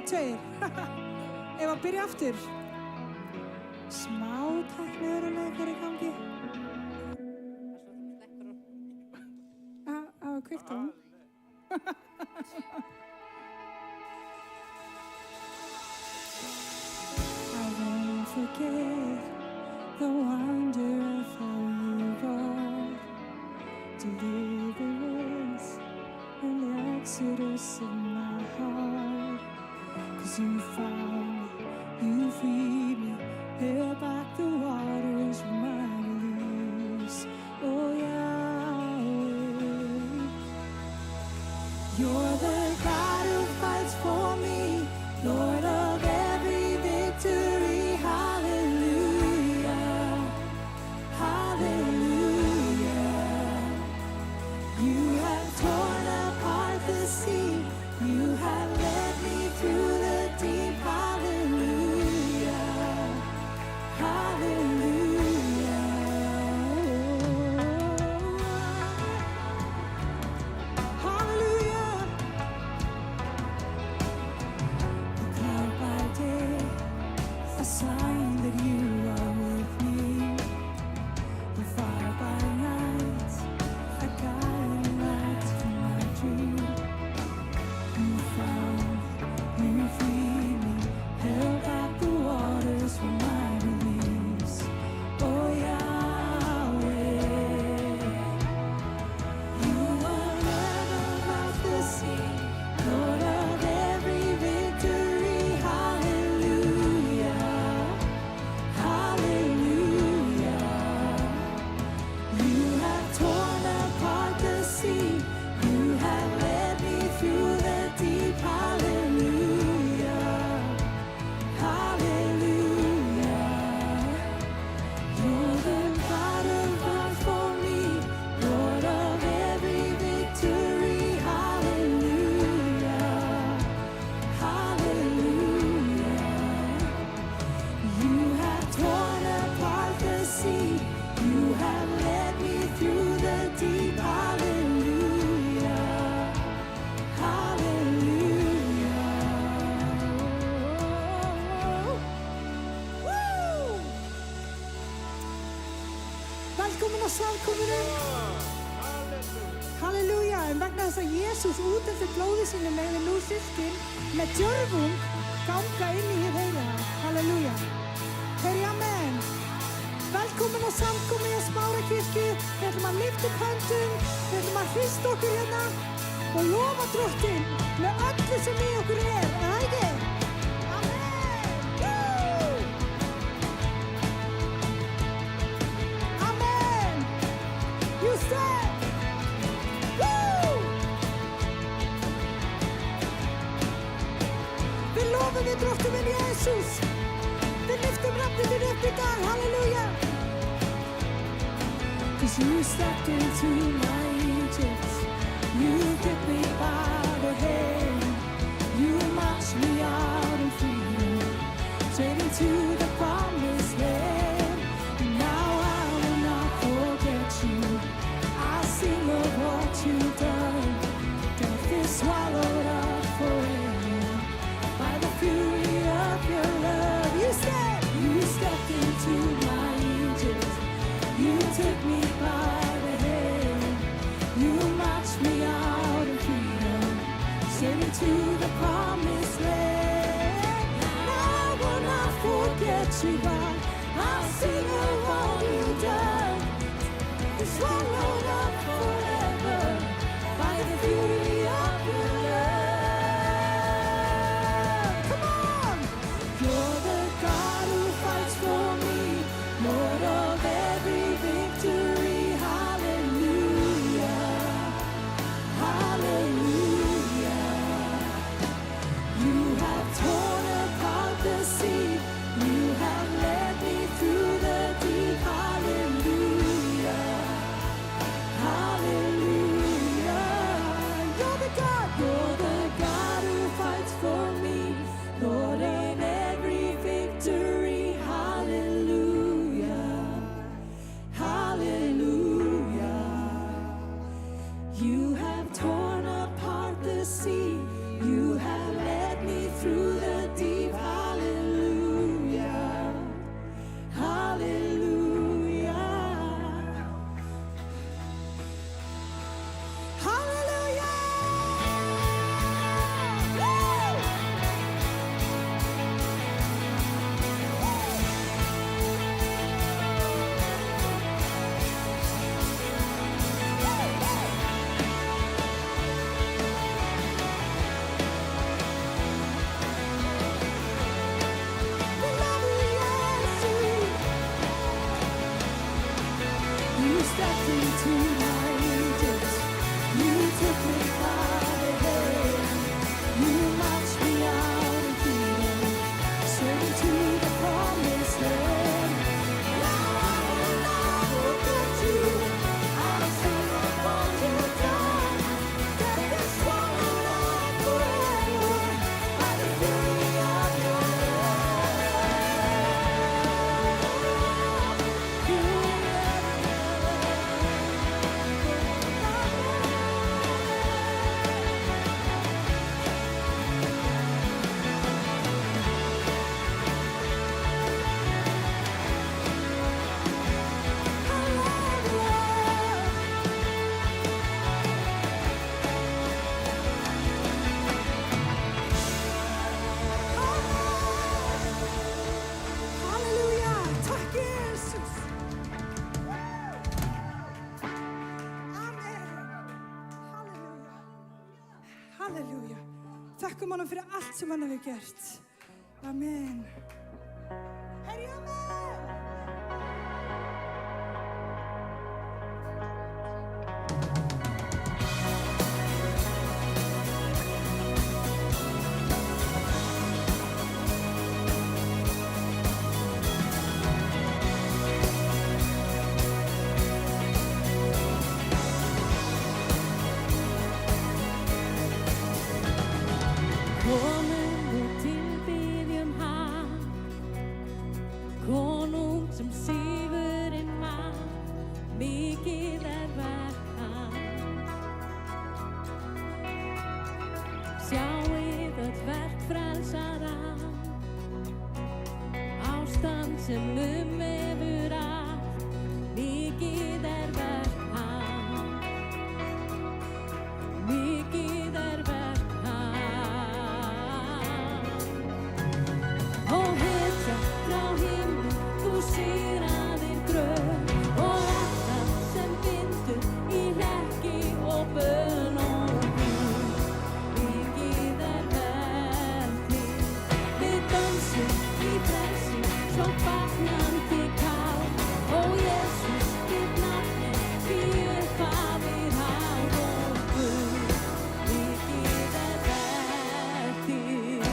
tveir. Ef að byrja aftur. Smá tækniveruleikar í gangi. Það var kveikt á hún. I won't forget the wonder of how you brought deliverance and the exodus in my heart. 'Cause you found me, you freed me, held back the waters from my release. Oh Yahweh, you're the God who fights for me, Lord of every victory. Hallelujah, hallelujah. You have torn apart the sea, you have led me through the deep. Hallelujah, hallelujah. Hallelujah. The cloud by day, a sign that you are with me. The fire by night, a guiding light to my dream. You found me, you freed me, held back the waters from my release. Oh Yahweh, you are Lord of the sea, Lord of every victory. Hallelujah, hallelujah. You have torn apart the sea, you have led me through the deep. Hallelujah, hallelujah. You're the God who fights for me, Lord of every victory. Hallelujah, hallelujah. You have torn apart the sea, you have led me through the deep. Hallelujah, hallelujah. Woo! Velkomin á samkomunum. Halleluja, en vegna þess að Jesús úteftir blóði sínu megði nú systkin með djörfung ganga inn í hið heilaga. Halleluja. Heyri amen. Velkomin á samkomu í Smárakirkju. Við ætlum að lyfta upp höndum, við ætlum að hrista okkur hérna og lofa Drottinn með öllu sem í okkur er. Er það ekki? Amen. Woo! Amen. You said. Woo! Við lofum þig Drottinn minn Jesús. Við lyftum nafnið þín upp í dag. Halleluja. 'Cause you stepped into my Egypt, you took me by the hand, you marched me out in freedom, straight into the promised land. And now I will not forget you, I'll sing of what you've done. Death is swallowed up forever by the fury of your love. You stepped into my Egypt, you took me by the hand, you marched me out in freedom, straight into the promised land. Now I will not forget you, God, I'll sing of all you've done. It's swallowed up forever by the fury of your love. Come on! You're the God who fights for me, Lord of every victory. Hallelujah, hallelujah. You have torn apart the sea, you have led me through the deep. Hallelujah, Halleluja. Þakkum honum fyrir allt sem hann hefur gert. Amen. Herri, amen. Komum við tilbiðjum hann, konung sem sigurinn vann, mikið verk hans. Sjáið öll verk frelsara, ástand sem hefur allt, mikið verk hans, mikið verk hans. Og hetja frá himni, þú sigraðir gröf og allt það sem bindur í hlekki og bön og Guð, mikið verk þitt. Við dönsum í frelsi, svo fagnandi kál, ó Jesús, þitt nafn er því upphafið háð og Guð, mikið verk þitt.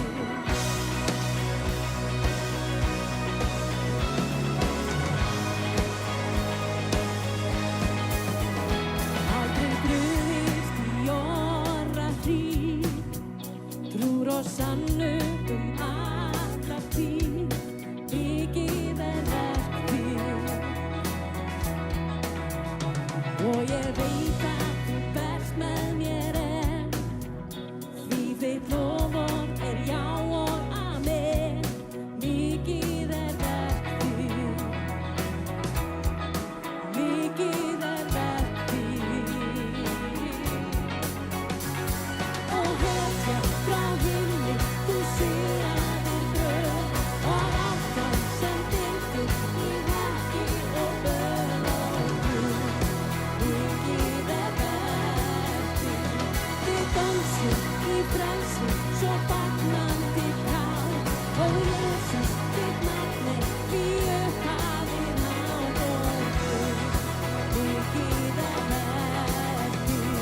Aldrei brugðist í orra hríð, trúr og sannur alla tíð, mikið verk þitt. Og ég veit að þú berst með mér enn, því þitt loforð er já og amen, mikið verk þitt, mikið verk þitt. Og hetja frá himni, þú sigraðir gröf og allt það sem bindur í hlekki og bön og Guð, mikið verk þitt. Við dönsum í frelsi, svo fagnandi kál, ó Jesús, þitt nafn er því upphafið háð og Guð, mikið verk þitt.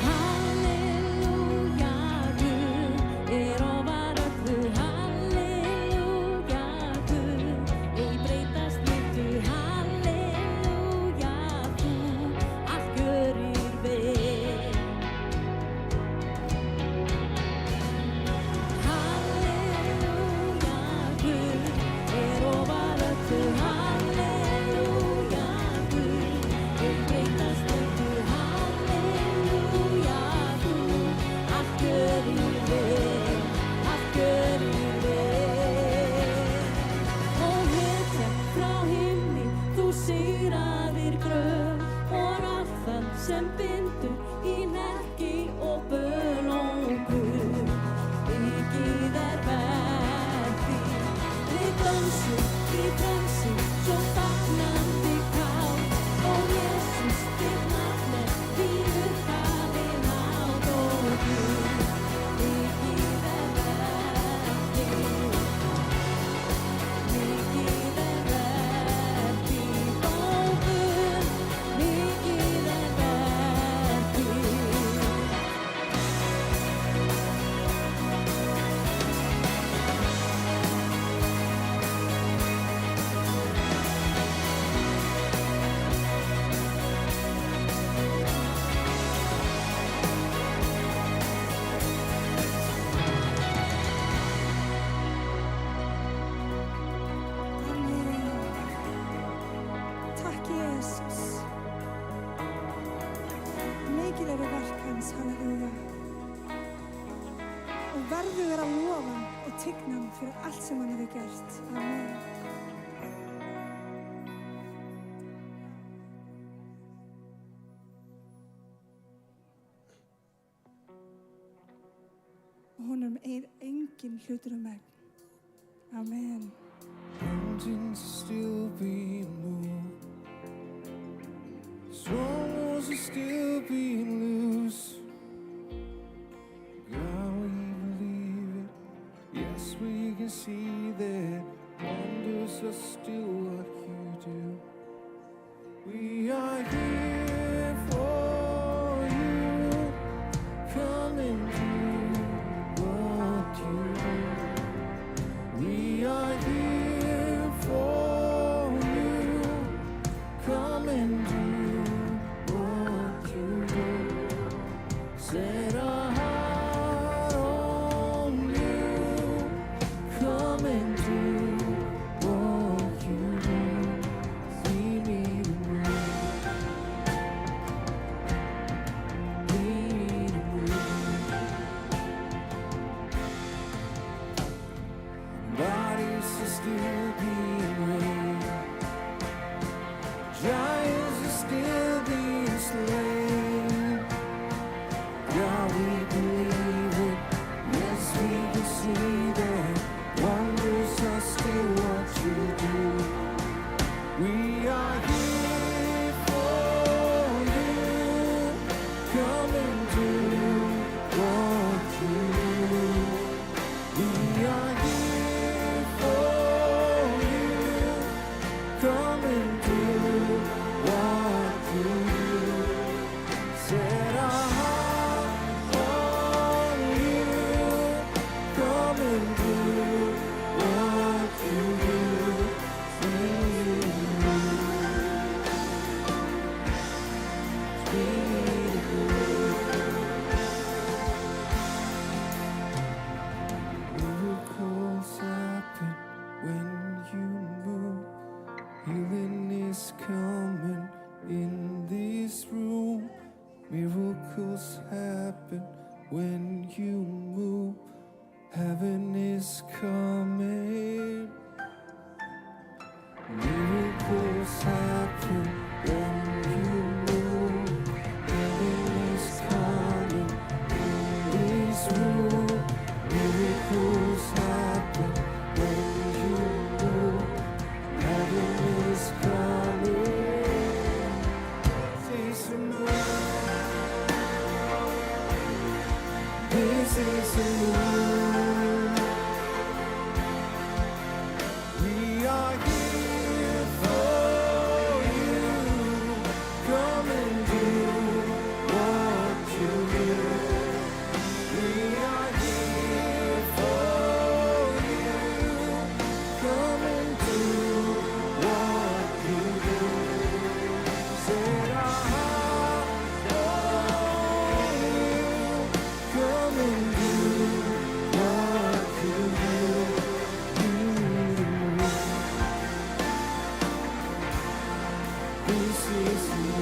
Halleluja, Guð er ofar öllu, halleluja, Guð, ei breytast litlu, halleluja, þú allt görir vel. Halleluja, Guð er ofar öllu, halleluja, Guð, ei breytast litlu, halleluja, þú allt görir vel, allt görir vel. Og hetja frá himni, þú sigraðir gröf og allt það sem bindur í hnekki og bön og Guð, mikið verk þitt. Við dönsum í frelsi, svo fagnandi kál, ó Jesús, þitt nafn er því upphafið háð og Guð, mikið verk þitt, mikið verk þitt, ó Guð, mikið verk þitt. Amen. Takk, Jesus. Mikið eru verk hans, halleluja. Og verður að lofa hann og tigna hann fyrir allt sem hann hefur gert. Amen. Og honum er engin hlutur megn. Amen. Mountains still be moved, Shackles are still being loose. God, we believe it. Yes, we can see that wonders are still what you do. We are here for you. Come and do what you do. We are here for you. Come and do what you do. Set our heart on you. Come and do what you do. We need a move. We need a move. Bodies are still being raised. Giants are still being slain. God, we believe it. Yes, we can see that wonders are still what you do. We are here for you. Come and do what you do. We are here for you. Come and do what you do. Set our heart on you. Come and do what you do. We need a move. Miracles happen when you move. Healing is coming in this room. Miracles happen when you move. Heaven is coming. Miracles happen when you move. Heaven is coming in this room. Miracles happen when you move. Heaven is coming. This is a move. This is a move. We are here for you. Come and do what you do. We are here for you. Come and do what you do. Set our heart on you. Come and do what you do. This is you.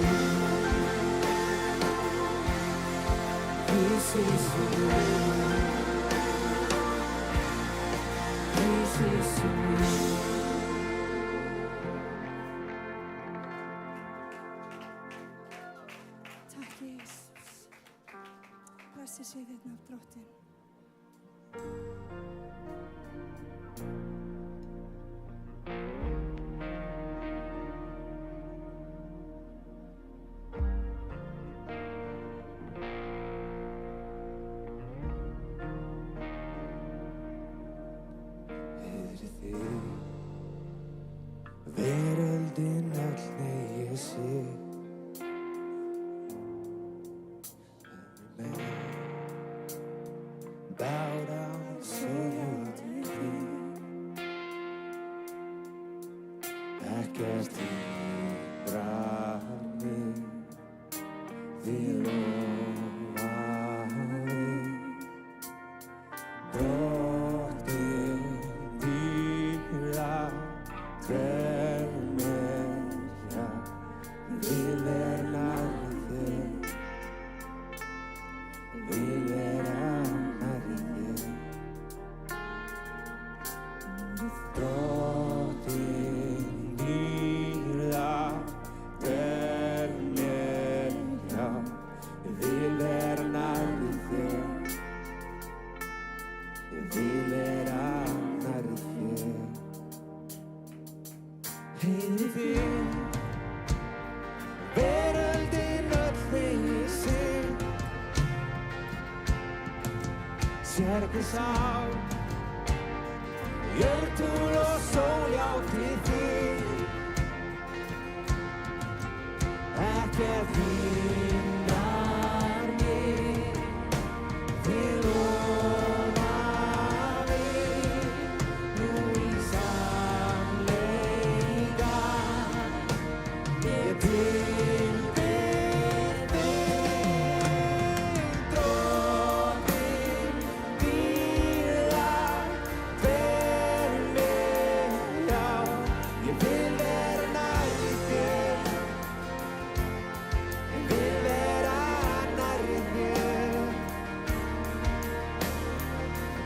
This is you. This is you. Takk Jesus. Blessi sé þitt nafn Drottinn. Veröldin öll megi sig. Bow down so you ekkert hindrar mig. Við lofaði Drottinn dýra tremmerja. Vil nærri þér. Vil nærri þér. Drottinn dýra tremmerja. Vil nærri þér. Vil nærri þér. Heyri þér. Veröldin öll hvergi sá. Jötul og sól já til þín, ekkert hindrar mig, þig lofaði nú í sannleika. Ég tilber þig, Drottinn dýrða, hver mig, já, ég vil vera nærri þér, ég vil vera nærri þér.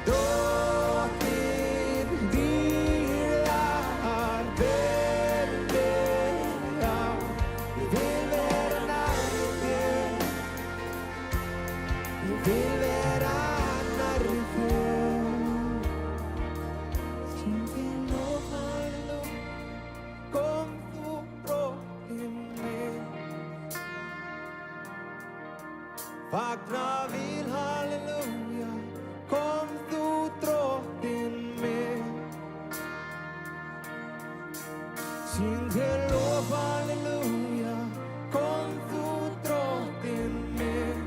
Drottinn dýrða, hver mig, já, ég vil vera nærri þér, ég vil vera nærri þér. Syng þér lof, halleluja, kom þú Drottinn minn. Fagna vil, halleluja, kom þú Drottinn minn. Syng þér lof, halleluja, kom þú Drottinn minn.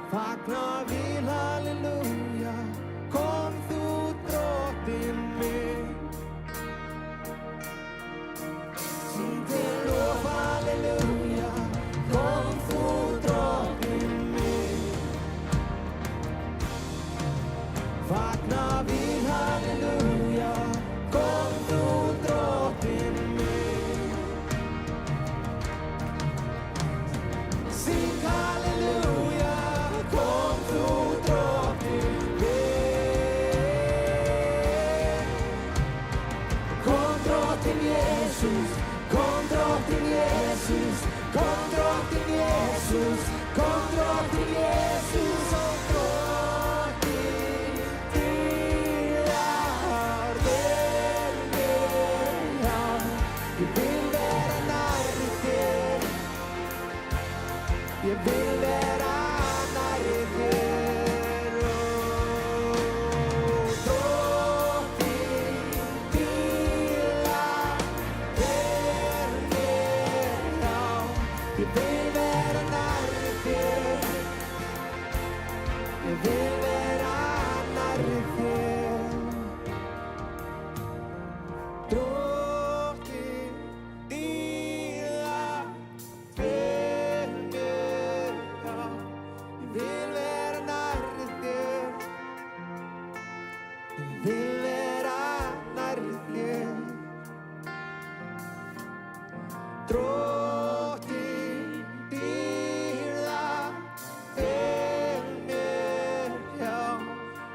Fagna vil, halleluja, kom þú Drottinn minn. Syng þér lof, halleluja, kom þú Drottinn minn. Fagna vil, halleluja, kom þú Drottinn minn. Syng halleluja, kom þú Drottinn minn. Kom Drottinn Jesus, kom Drottinn Jesus, kom Drottinn Jesus, kom Drottinn Jesus, og Drottinn dýrðar ver mér, já, ég vil vera nærri þér, ég vil vera nærri þér, ó, Drottinn dýrðar ver mér, já, ég vil vera nærri þér, ég vil vera nærri þér. Drottinn dýrðar ver mér, já, ég vil vera nærri þér, ég vil vera nærri þér. Drottinn dýrðar ver mér, já,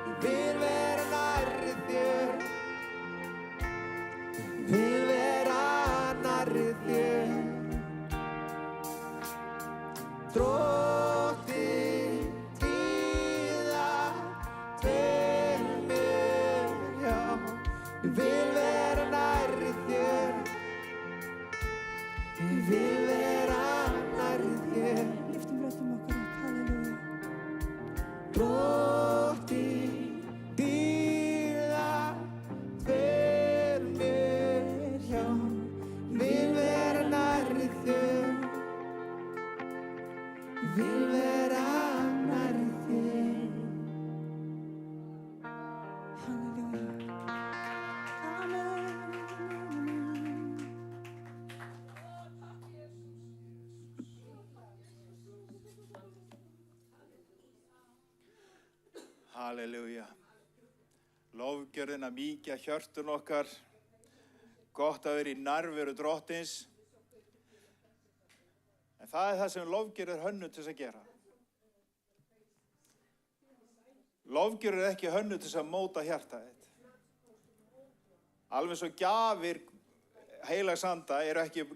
ég vil vera nærri þér, ég vil vera nærri þér. Drottinn dýrðar ver mér, já, ég vil vera nærri þér, ég vil vera nærri þér. Lyftum röddum okkar upp, halleluja. Drottinn dýrðar ver mér, já, ég vil vera nærri þér, ég vil vera nærri þér. Halleluja. Amen. Halleluja. Lofgjörðin að mýkja hjörtun okkar. Gott að vera í nærveru Drottins. En það er það sem lofgjörð er hönnuð til þess að gera. Lofgjörð er ekki hönnuð til þess að móta hjarta þitt. Alveg svo gjafir heilags anda eru ekki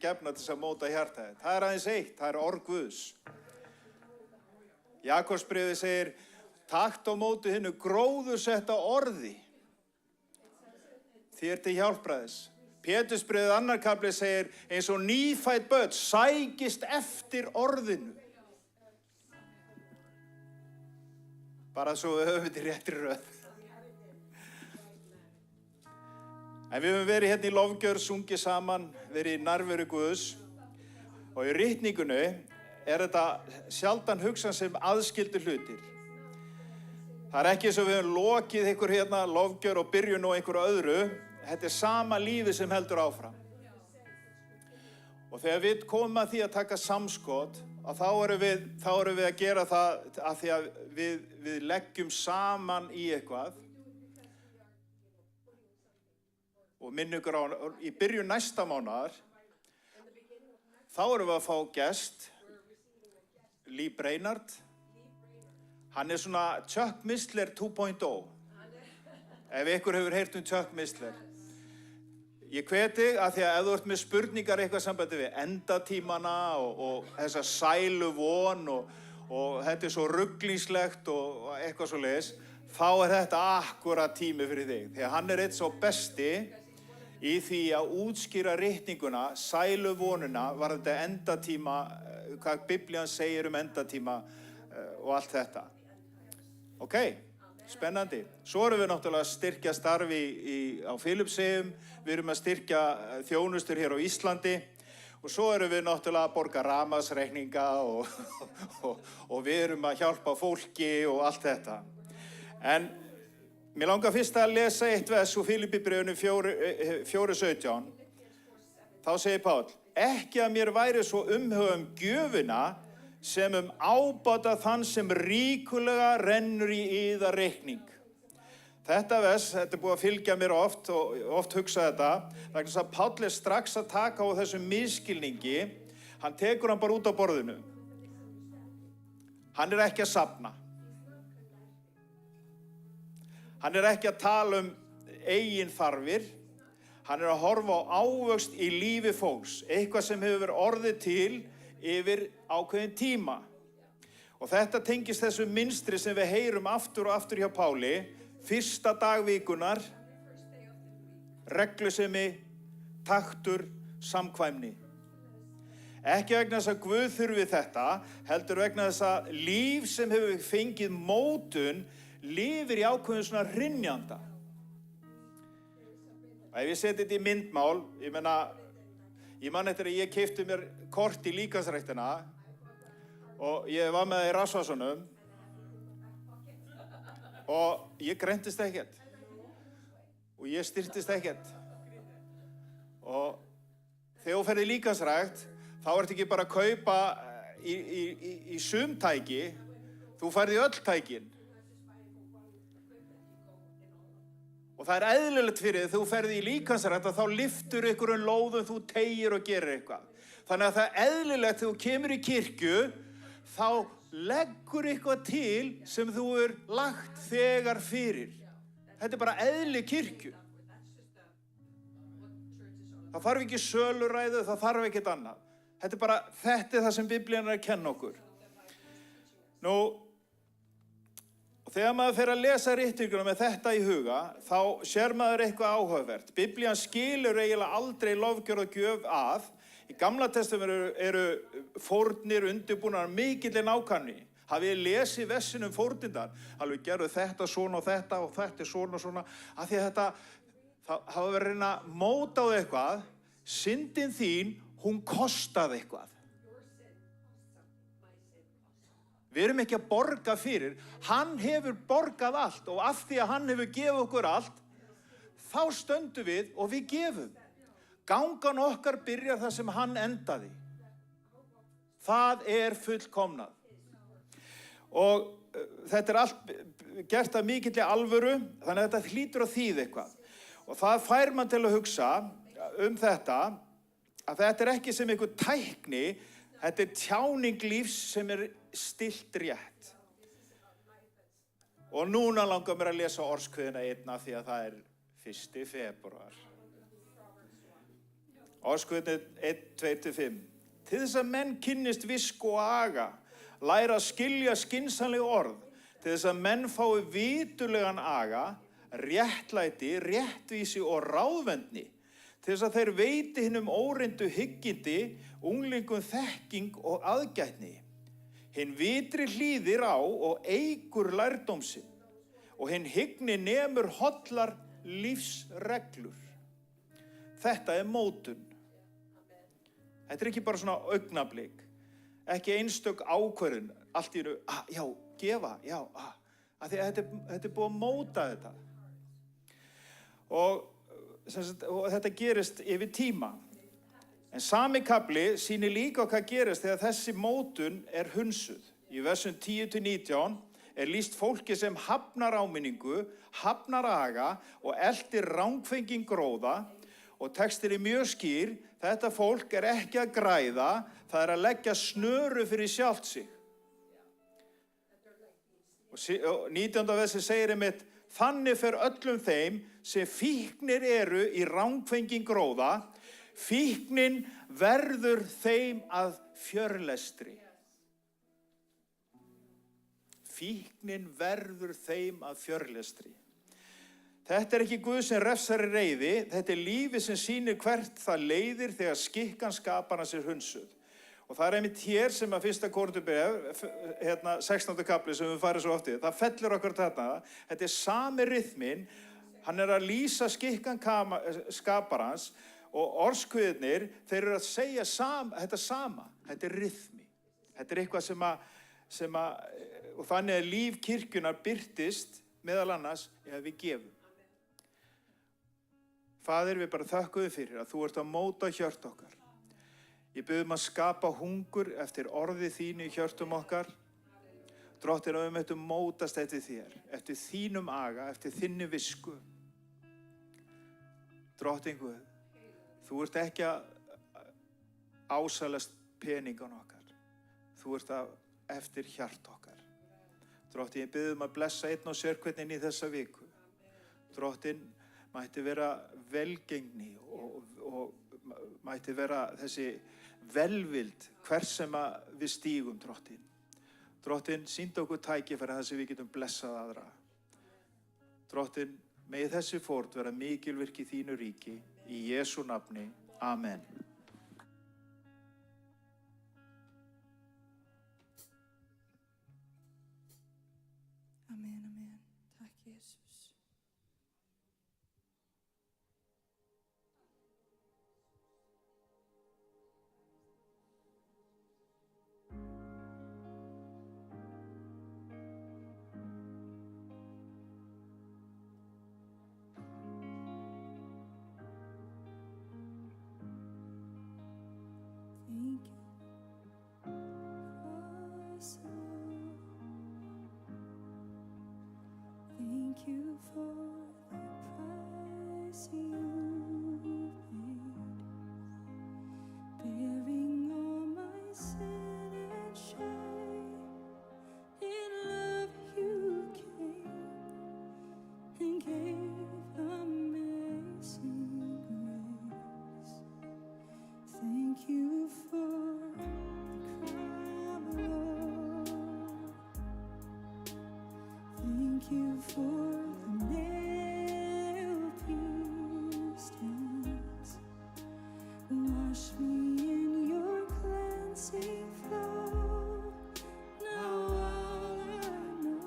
gefnar til þess að móta hjarta þitt. Það er aðeins eitt, það er orð Guðs. Jakobsbréfið segir, takt á móti hinnu gróðursetta orði. Þér til hjálpræðis. Pétursbréfið 2. kafli segir, eins og nýfædd börn sækist eftir orðinu. bara svo við höfum þetta í réttri röð. En við höfum verið hérna í lofgjörð, sungið saman, verið í nærveru Guðs og í ritningunni þetta sjaldan hugsað sem aðskildir hlutir. Það ekki eins og við höfum lokið ykkur hérna lofgjörð og byrjun á einhverju öðru. Þetta sama lífi sem heldur áfram. Og þegar við komum að því að taka samskot, þá erum við að gera það að því að við leggjum saman í eitthvað. Og minn ykkur á, í byrjun næsta mánaðar, þá erum við að fá gest, Lee Brainard. Hann svona Chuck Missler 2.0. Ef ykkur hefur heyrt Chuck Missler. Ég hveti að því að ef þú ert með spurningar eitthvað sambandi við endatímana og þessa sælu von og þetta svo rugglingslegt og eitthvað svoleiðis, þá þetta akkúrat tími fyrir þig. Því að hann einn svo besti í því að útskýra ritninguna, sælu vonuna, varðandi endatíma, hvað Biblían segir endatíma og allt þetta. Ok, spennandi. Svo erum við náttúrulega að styrkja starfi á Filippseyjum, við erum að styrkja þjónustur hér á Íslandi og svo erum við náttúrulega að borga rafmagnsreikninga og við erum að hjálpa fólki og allt þetta. En mér langar fyrst að lesa eitt vers úr Filippibréfinu 4:17. Þá segir Páll, ekki að mér væri svo umhugað gjöfina sem ábata þann sem ríkulega rennur í yðar reikning. Þetta vers, þetta búið að fylgja mér oft og oft hugsa þetta, vegna þess að Páll strax að taka á þessum misskilningi, hann tekur hann bara út á borðinu. Hann ekki að safna. Hann ekki að tala eigin þarfir. Hann að horfa á ávöxt í lífi fólks, eitthvað sem hefur verið orðið til yfir ákveðin tíma. Og þetta tengist þessu mynstri sem við heyrum aftur og aftur hjá Páli, fyrsta dag vikunar, reglusemi, taktur, samkvæmni. Ekki vegna þess að Guð þurfi þetta, heldur vegna þess að líf sem hefur fengið mótun, lifir í ákveðin svona hrynjanda. Og ef ég seti þetta í myndmál, ég man eftir að ég keypti mér kort í líkamsræktina og ég var með það í Rassvarssonum og ég greintist ekkert og ég styrktist ekkert. Og þegar þú ferð í líkamsrækt, þá ertu ekki bara að kaupa í sum tæki, þú ferð í öll tækin. Og það eðlilegt fyrir þig, þú ferð í líkamsrækt og þá lyftur einhverjum lóðum, þú teygir og gerir eitthvað. Þannig að það eðlilegt þegar þú kemur í kirkju, þá leggur eitthvað til sem þú lagt þegar fyrir. Þetta bara eðli kirkju. Það þarf ekki söluræðu, það þarf ekkert annað. Þetta það sem Biblían að kenna okkur. Nú, og þegar maður fer að lesa ritninguna með þetta í huga, þá sér maður eitthvað áhugavert. Biblían skilur eiginlega aldrei lofgjörð og gjöf að. Í Gamla testamentinu eru fórnir undirbúnar mikilli nákvæmni. Hafið þið lesið versin fórnirnar, alveg gerðu þetta svona og þetta svona, af því að þetta hafa verið að reyna að móta á eitthvað, syndin þín, hún kostaði eitthvað. Við erum ekki að borga fyrir, hann hefur borgað allt og af því að hann hefur gefið okkur allt, þá stöndum við og við gefum. Gangan okkar byrjar það sem hann endaði. Það fullkomnað. Og þetta allt gert af mikilli alvöru, þannig að þetta hlýtur að þýða eitthvað. Og það fær mann til að hugsa þetta, að þetta ekki sem einhver tækni, þetta tjáning lífs sem stillt rétt. Og núna langar mér að lesa orðskviðina einna því að það 1. febrúar. Orðskviðin 1:2-5. Til þess að menn kynnist visku og aga, læra að skilja skynsamleg orð, til þess að menn fái viturlegan aga, réttlæti, réttvísi og ráðvendni, til þess að þeir veiti hinum óreyndu hyggindi, unglingum þekking og aðgætni. Hinn vitri hlýðir á og eykur lærdóm sinn og hinn hygni nemur hollar lífsreglur. Þetta mótun. Þetta ekki bara svona augnablik, ekki einstök ákvörðun, allt í einu, já, gefa, já, af því að þetta búið að móta þetta. Og þetta gerist yfir tíma. En sami kafli sýnir líka hvað gerist þegar þessi mótun hunsuð. Í versum 10-19 lýst fólki sem hafnar áminningu, hafnar aga og eltir rangfengin gróða og textin mjög skýr, þetta fólk ekki að græða, það að leggja snöru fyrir sjálft sig. Og 19. versi segir einmitt, þannig fer öllum þeim sem fíknir eru í rangfengin gróða, fíknin verður þeim að fjörlestri. Fíknin verður þeim að fjörlestri. Þetta ekki Guð sem refsar í reiði, þetta lífið sem sýnir hvert það leiðir þegar skikkan skaparans hunsuð. Og það einmitt hér sem að 1. Korinthubréf, 16. kapli sem við farið svo oft í, það fellur okkur þarna, þetta sami rytminn, hann að lýsa skikkan skaparans og orðskviðirnir, þeir eru að segja þetta sama, þetta rytmi. Þetta eitthvað sem að, og þannig að líf kirkjunnar birtist meðal annars ef við gefum. Faðir, við bara þökkum þér fyrir að þú ert að móta hjört okkar. Ég bið að skapa hungur eftir orði þínu í hjörtum okkar. Drottin að við möttum mótast eftir þér, eftir þínum aga, eftir þinni visku. Drottin Guð, þú ert ekki að ásælast peningan okkar. Þú ert eftir hjart okkar. Drottin, ég bið að blessa einn og sér hvernig í þessa viku. Drottin, mætti vera velgengni og mætti vera þessi velvild hvers sem við stígum, Drottin. Drottin, sýndu okkur tækifæri þar sem við getum blessað aðra. Drottin, megi þessi fórn vera mikilvirk í þínu ríki, í Jesú nafni. Amen. Amen, amen. Takk, Jesus. Thank you for the price you paid, bearing all my sin and shame. In love you came and gave amazing grace. Thank you for the crown, Lord. Thank you for the nail-pierced hands. Wash me in your cleansing flow. Now all I know,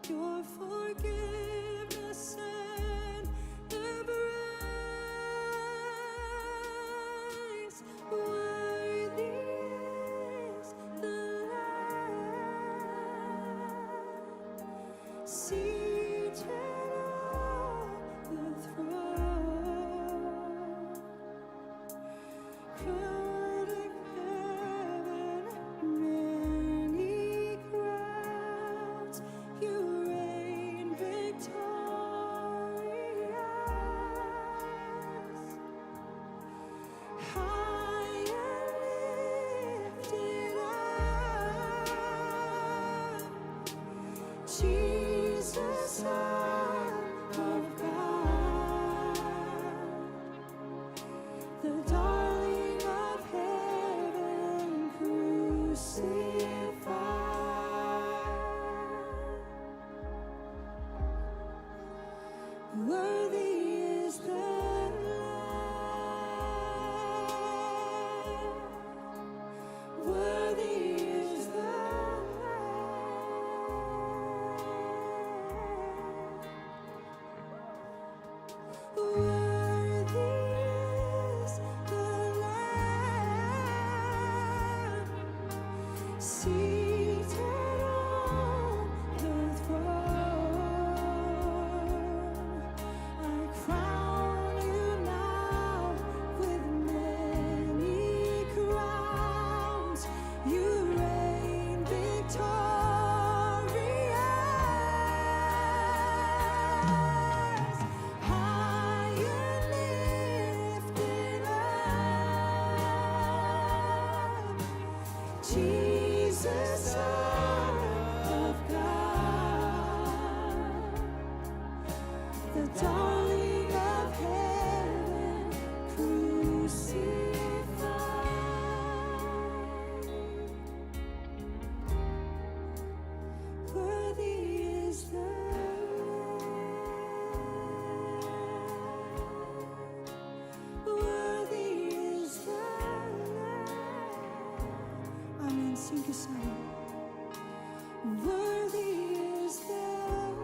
your forgiveness and embrace. Worthy is the Lamb, seated on the throne, crowning heaven, many crowns, you reign victorious. High and lifted up, Jesus, Son of God, the darling of heaven crucified. Worthy is the Lamb, worthy is the syngja saman. Worthy is the Lamb.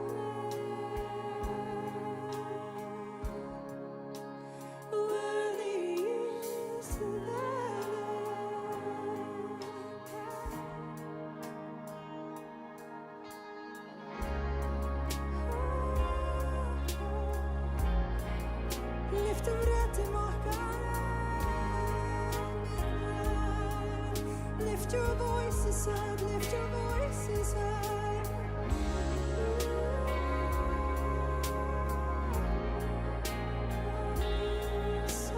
Worthy is the Lamb. Lyftum röddum okkar Lift your voices up, lift your voices up. So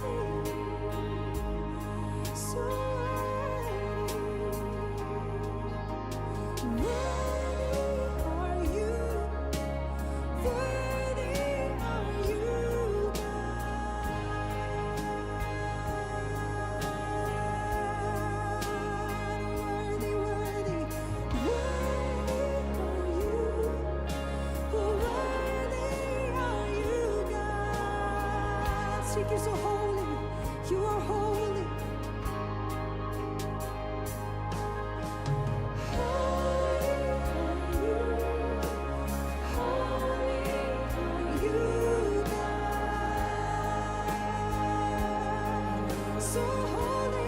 worthy, so worthy. Worthy are you, worthy are you, worthy, worthy, worthy are you, God. Seek you so holy, you are holy. Holy are you, God. So holy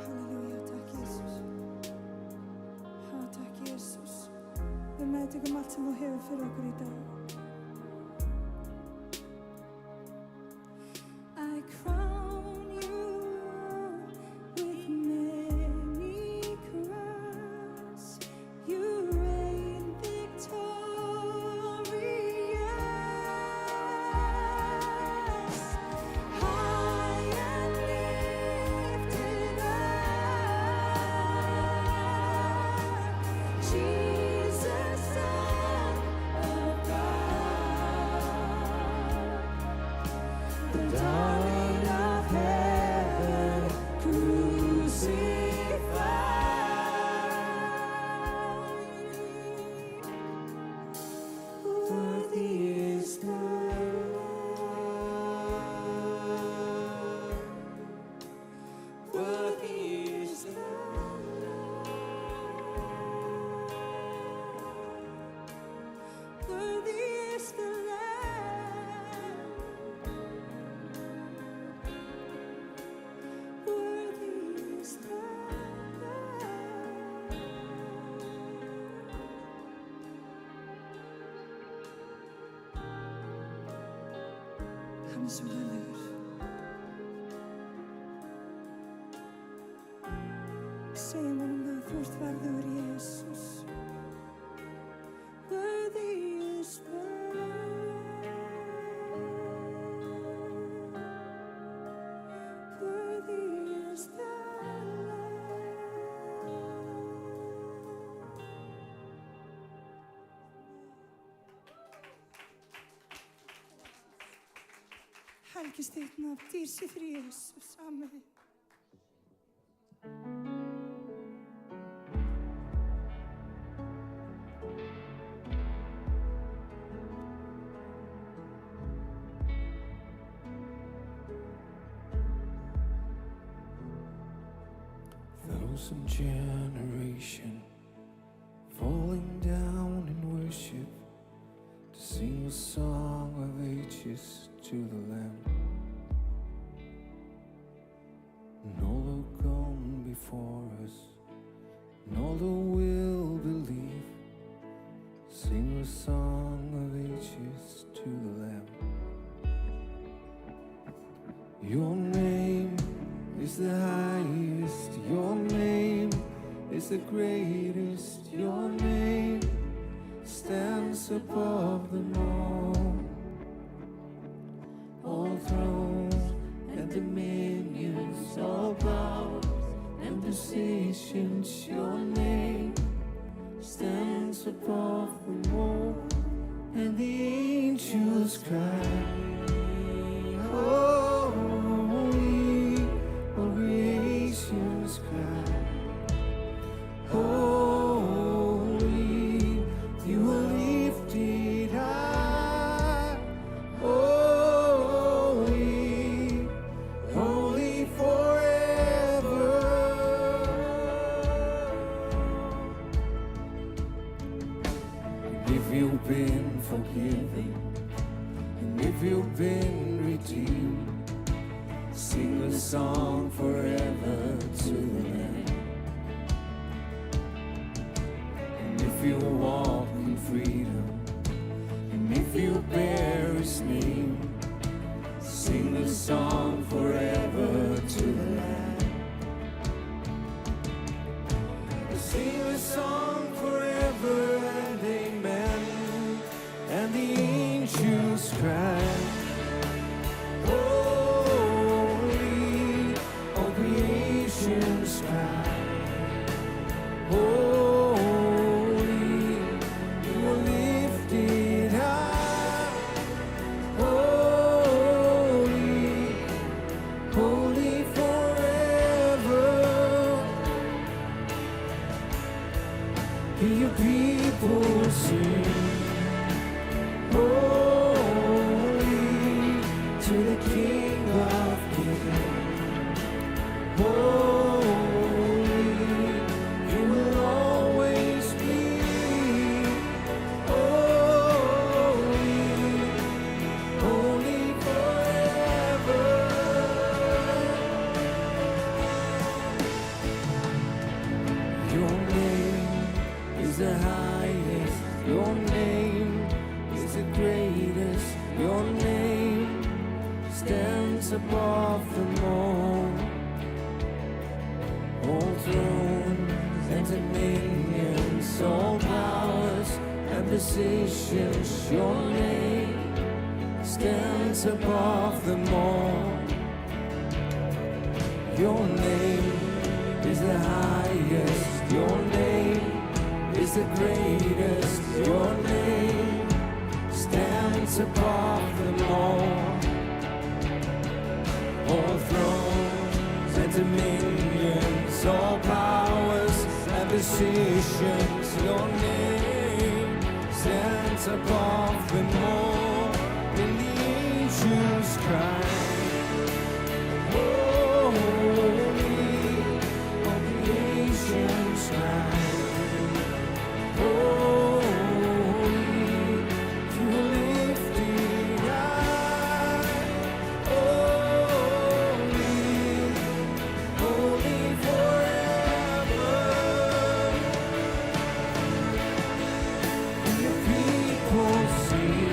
Halleluja, takk Jesus. Takk Jesus. Við meðtökum allt sem þú hefur fyrir okkur í dag. I crown you with many crowns. You reign victorious. High and lifted up, Jesus, Son of God. The darling of heaven, crucified. Worthy is the Lamb. Worthy is the Lamb. Worthy is the Lamb. Worthy is the Lamb. Hann er svo verður. Segjum honum það að þú ert verður, Jesus. Worthy is the Lamb. Worthy is the Lamb. Helgist þitt nafn, dýrsi fyrir Jesus. Amen. Thousand generation falling down in worship to sing a song of ages to the Lamb. And all who gone before us, and all who will believe, sing a song of ages to the Lamb. Your name greatest, your name stands above them all. All thrones and dominions, all powers and positions, your name stands above them all. And the angels cry, holy, all creations cry, holy, you are lifted high, holy, holy forever. And if you've been forgiven, and if you've been redeemed, sing a song forever to the Lamb. And if you walk in freedom, and if you bear His name, sing a song forever to the Lamb. Sing a song forever and amen. And the angels cry, holy, all creations cry, holy, you are lifted high, holy, holy forever. Hear your people sing, holy, to the King of Kings. Holy, He will always be. Holy, holy forever. Your name is the highest. Your name is the greatest. Your name stands above them all. All thrones and dominions, all powers and positions, your name stands above them all. Your name is the highest. Your name is the greatest. Your name stands above them all. All thrones and dominions, all powers and positions, your name stands above them all. And the angels cry, holy, all creations cry, holy, you are lifted high, holy, holy forever. And the people sing,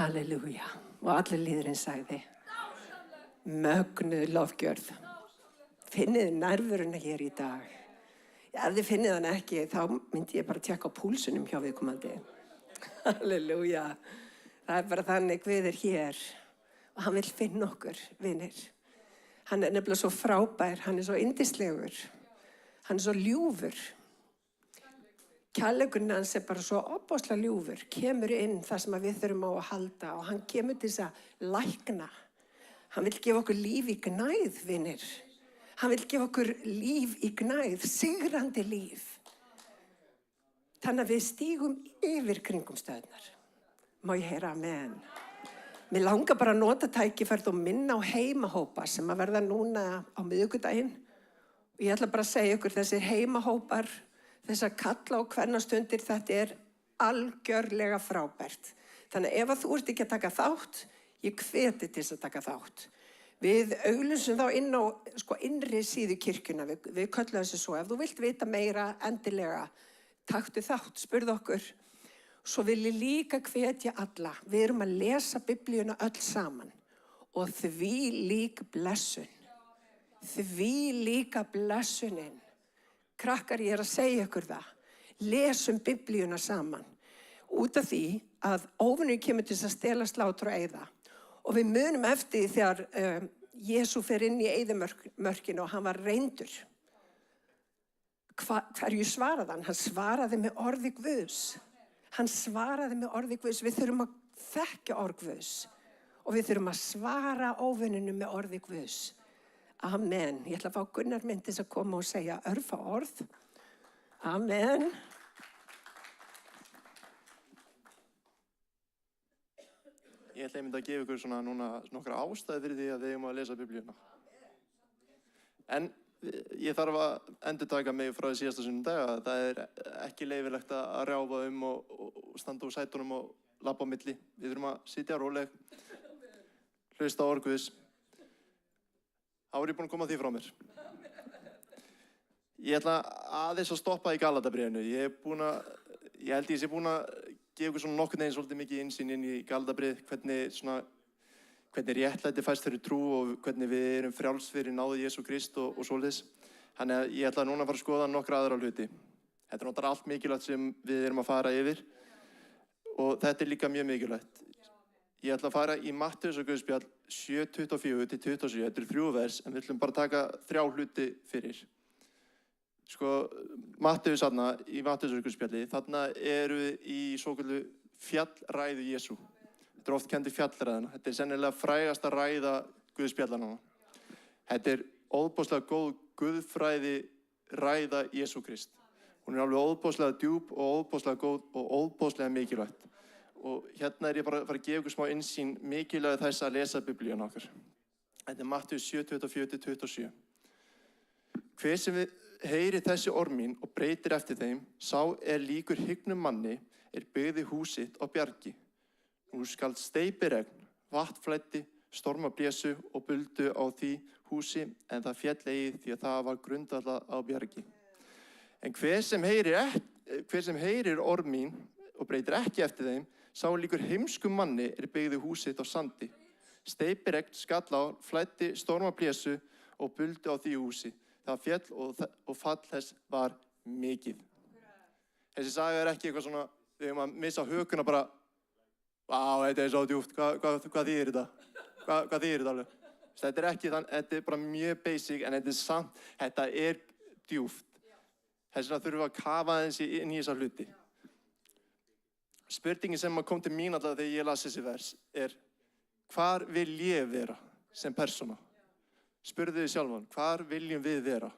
Halleluja. Og allir liðurinn sagði, mögnuð lofgjörð. Finnið nærvöruna hér í dag. Ef þið finnið hann ekki, þá myndi ég bara tjekka á púlsunum hjá viðkomandi. Halleluja. Það bara þannig Guð hér og hann vill finna okkur, vinir. Hann nefnilega svo frábær, hann svo yndislegur, hann svo ljúfur. Kærleikurinn hans bara svo ofboðslega ljúfur, kemur inn það sem við þurfum á að halda og hann kemur til þess að lækna. Hann vill gefa okkur líf í gnægð, vinir. Hann vill gefa okkur líf í gnægð, sigrandi líf. Þannig að við stígum yfir kringumstæðnar. Má ég heyra amen. Mér langar bara að nota tækifæri og minna á heimahópa sem að verða núna á miðvikudaginn. Og ég ætla bara að segja ykkur, þessir heimahópar, þessar kalla og kvennastundir, þetta algjörlega frábært. Þannig að ef þú ert ekki að taka þátt, ég hveti til þess að taka þátt. Við auglýsum þá inn á innri síðu kirkjuna, við köllum þessu svo. Ef þú vilt vita meira endilega, taktu þátt, spurðu okkur. Svo vil ég líka hvetja alla. Við erum að lesa Biblíuna öll saman og því líka blessun. Því líka blessunin. Krakkar, ég að segja ykkur það. Lesum Biblíuna saman. Út af því að óvinurinn kemur til að stela, slátra og eyða. Og við munum eftir þegar Jesú fer inn í eyðimörkinu og hann var reyndur. Hverju svaraði hann? Hann svaraði með orði Guðs. Hann svaraði með orði Guðs. Við þurfum að þekkja orð Guðs. Og við þurfum að svara óvinninu með orði Guðs. Amen. Ég ætla að fá Gunnar Myndis að koma og segja örfá orð. Amen. Ég ætla einmitt að gefa ykkur svona núna nokkra ástæði fyrir því að við eigum að lesa Biblíuna. En ég þarf að endurtaka mig frá því síðasta sunnudag að það ekki leyfilegt að rjáfa og standa úr sætunum og labba á milli. Við þurfum að sitja róleg, hlusta á orð Guðs. Þá er ég búinn að koma því frá mér. Ég ætla aðeins að stoppa í Galatabréfinu. Ég held ég sé búinn að gefa ykkur svona nokkurn veginn svolítið mikið innsýn inn í Galatabréf, hvernig réttlæti fæst fyrir trú og hvernig við erum frjáls fyrir náði Jesú Krist og svoleiðis. Þannig að ég ætla núna að fara að skoða nokkra aðra hluti. Þetta náttúrulega allt mikilvægt sem við erum að fara yfir og þetta líka mjög mikilvægt. Ég ætla að fara í Mattheusar guðspjall 7:24-27. Þetta 3 vers en við ætlum bara að taka 3 hluti fyrir. Mattheus í Mattheusar guðspjalli, þarna eru við í svoköldu fjallræðu Jesú. Þetta oft kennt fjallræðina. Þetta sennilega frægasta ræða guðspjallanna. Þetta óbóðslega góð guðfræði ræða Jesú Krist. Hún alveg óbóðslega djúp og óbóðslega góð og óbóðslega mikilvægt. Og hérna ég bara að fara að gefa ykkur smá innsýn mikilvægi þess að lesa Biblíuna okkar. Þetta Mattheus 7:24-27. Hver sem heyrir þessi orð mín og breytir eftir þeim, sá líkur hyggnum manni byggði hús sitt á bjargi. Nú skal steypiregn, vatn flæddi, stormar blésu og buldu á því húsi, en það féll eigi því að það var grundvallað á bjargi. En hver sem heyrir orð mín og breytir ekki eftir þeim, sá líkur heimskum manni byggði hús sitt á sandi. Steypiregn skall á, flæddi, stormar blésu og buldu á því húsi. Það féll og fall þess var mikið. Þessi saga ekki eitthvað svona, við höfum að missa hökuna bara, vá, þetta svo djúpt, hvað þýðir þetta? Hvað þýðir þetta alveg? Þetta ekki þannig, þetta bara mjög basic, en þetta samt, þetta djúpt. Þess vegna þurfum við að kafa þessi inn í þessa hluti. Spurningin sem kom til mín alltaf þegar ég las þessi vers hvar vil ég vera sem persóna? Spurðu þið sjálfan, hvar viljum við vera?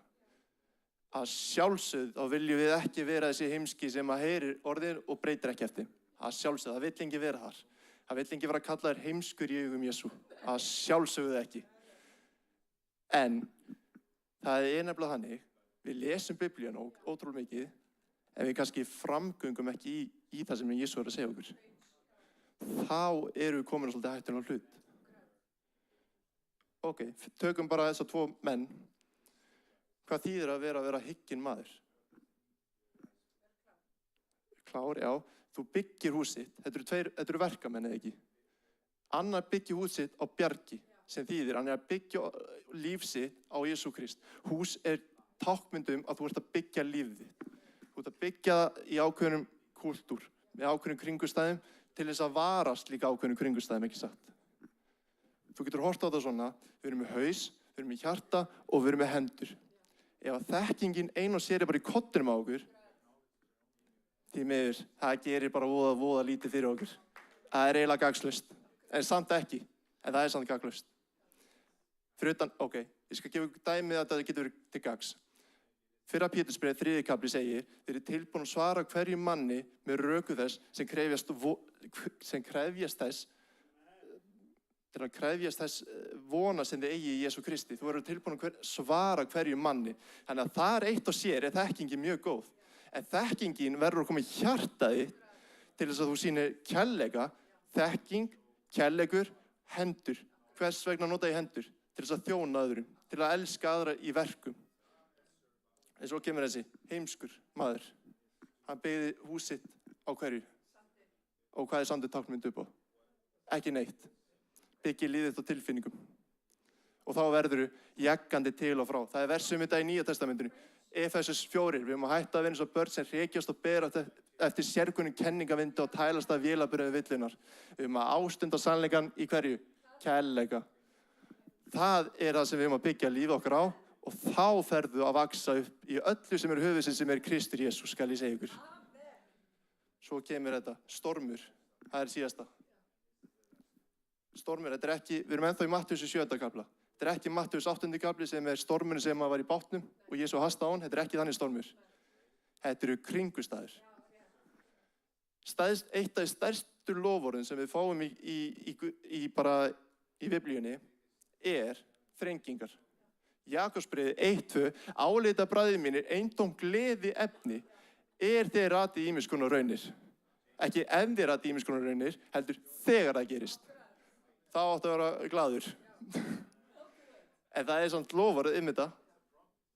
Að sjálfsögð, þá viljum við ekki vera þessi heimski sem heyrir orðin og breytir ekki eftir. Að sjálfsögð, það vill ekki vera þar. Það vill ekki vera að kalla þér heimskur í augum Jesú. Að sjálfsögðu ekki. En það nefnilega þannig, við lesum Biblíuna ótrúlega mikið, en við kannski framgöngum ekki í það sem Jesú að segja okkur. Þá erum við komin svolítið hættulega á hlut. Ok, tökum bara þessa 2 menn. Hvað þýðir að vera hygginn maður? Klár, já. Þú byggir húsið. Þetta eru verkamenn eða ekki? Annar byggja hús sitt á bjargi, sem þýðir hann að byggja líf sitt á Jesú Krist. Hús tákmynd að þú ert að byggja lífið þitt. Þú ert að byggja í ákveðnum kúltúr, með ákveðnum kringumstæðum, til þess að varast líka ákveðnum kringumstæðum, ekki satt. Þú getur hort á það svona, við erum með haus, við erum með hjarta og við erum með hendur. Ef að þekkingin ein og sér bara í kollinum á okkur, því miður, það gerir bara voða lítið fyrir okkur. Það eiginlega gagnslaust, en samt ekki, en það samt gagnslaust. Fyrir utan, ok, ég skal gefa ykkur dæmið að það getur verið til gagns. Fyrra Pétursbréf 3. kafli segir, þeir eru tilbúin að svara hverju manni með röku þess sem krefjast þess vona sem þið eigi í Jesú Kristi. Þú eru tilbúin að svara hverju manni. Þannig að það eitt og sér þekkingin mjög góð. En þekkingin verður að koma í hjartaði til þess að þú sýnir kærleika, þekking, kærleikur, hendur. Hvers vegna nota ég hendur? Til þess að þjóna öðrum, til að elska aðra í verkum. En svo kemur þessi heimskur maður. Hann byggði hús sitt á hverju? Og hvað sandið táknmynd upp á? Ekki neitt. Byggði lífið á tilfinningum. Og þá verður þú jaggandi til og frá. Það versum þetta í Nýja testamentinu. Efesus 4, við erum að hætta að vera eins og börn sem hrekjast og bera eftir sérkunnum kenningavindu og tælast af vélaburði villunar. Við erum að ástunda sannleikann í hverju? Kærleika. Það það sem við erum að byggja lífið okkar á og þá ferðu að vaksa upp í öllu sem höfuðsins sem Kristur Jesús, skal ég segja ykkur. Svo kemur þetta, stormur. Það síðasta. Stormur, þetta ekki, við erum ennþá í Mattheus 7. kafla. Þetta ekki Mattheus 8. kafli sem stormurinn sem var í bátnum og Jesú hasta á hann. Þetta ekki þannig stormur. Þetta eru kringustæður. Eitt af stærstu loforðum sem við fáum í Biblíunni þrengingar. Jakobsbréfið 1:2, álita bræður mínir, eintóm gleði efni, þér ratið ýmiss konar raunir. Ekki ef þér ratið ýmiss konar raunir, heldur þegar það gerist. Þá áttu að vera glaður. En það samt loforð þetta.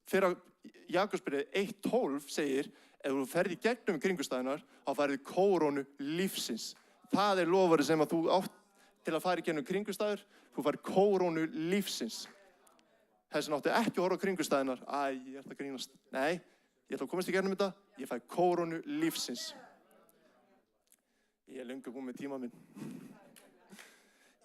Fyrir Jakobsbréfið 1:12 segir, ef þú ferð í gegnum kringustæðunar, þá færðu kórónu lífsins. Það loforð sem að þú átt til að fara í gegnum kringustæður, þú færð kórónu lífsins. Þessi áttu ekki að horfa á kringustæðunar. Ég að grínast. Nei, ég ætla að komast í gegnum þetta. Ég fæ kórónu lífsins. Ég löngu búinn með tíma minn.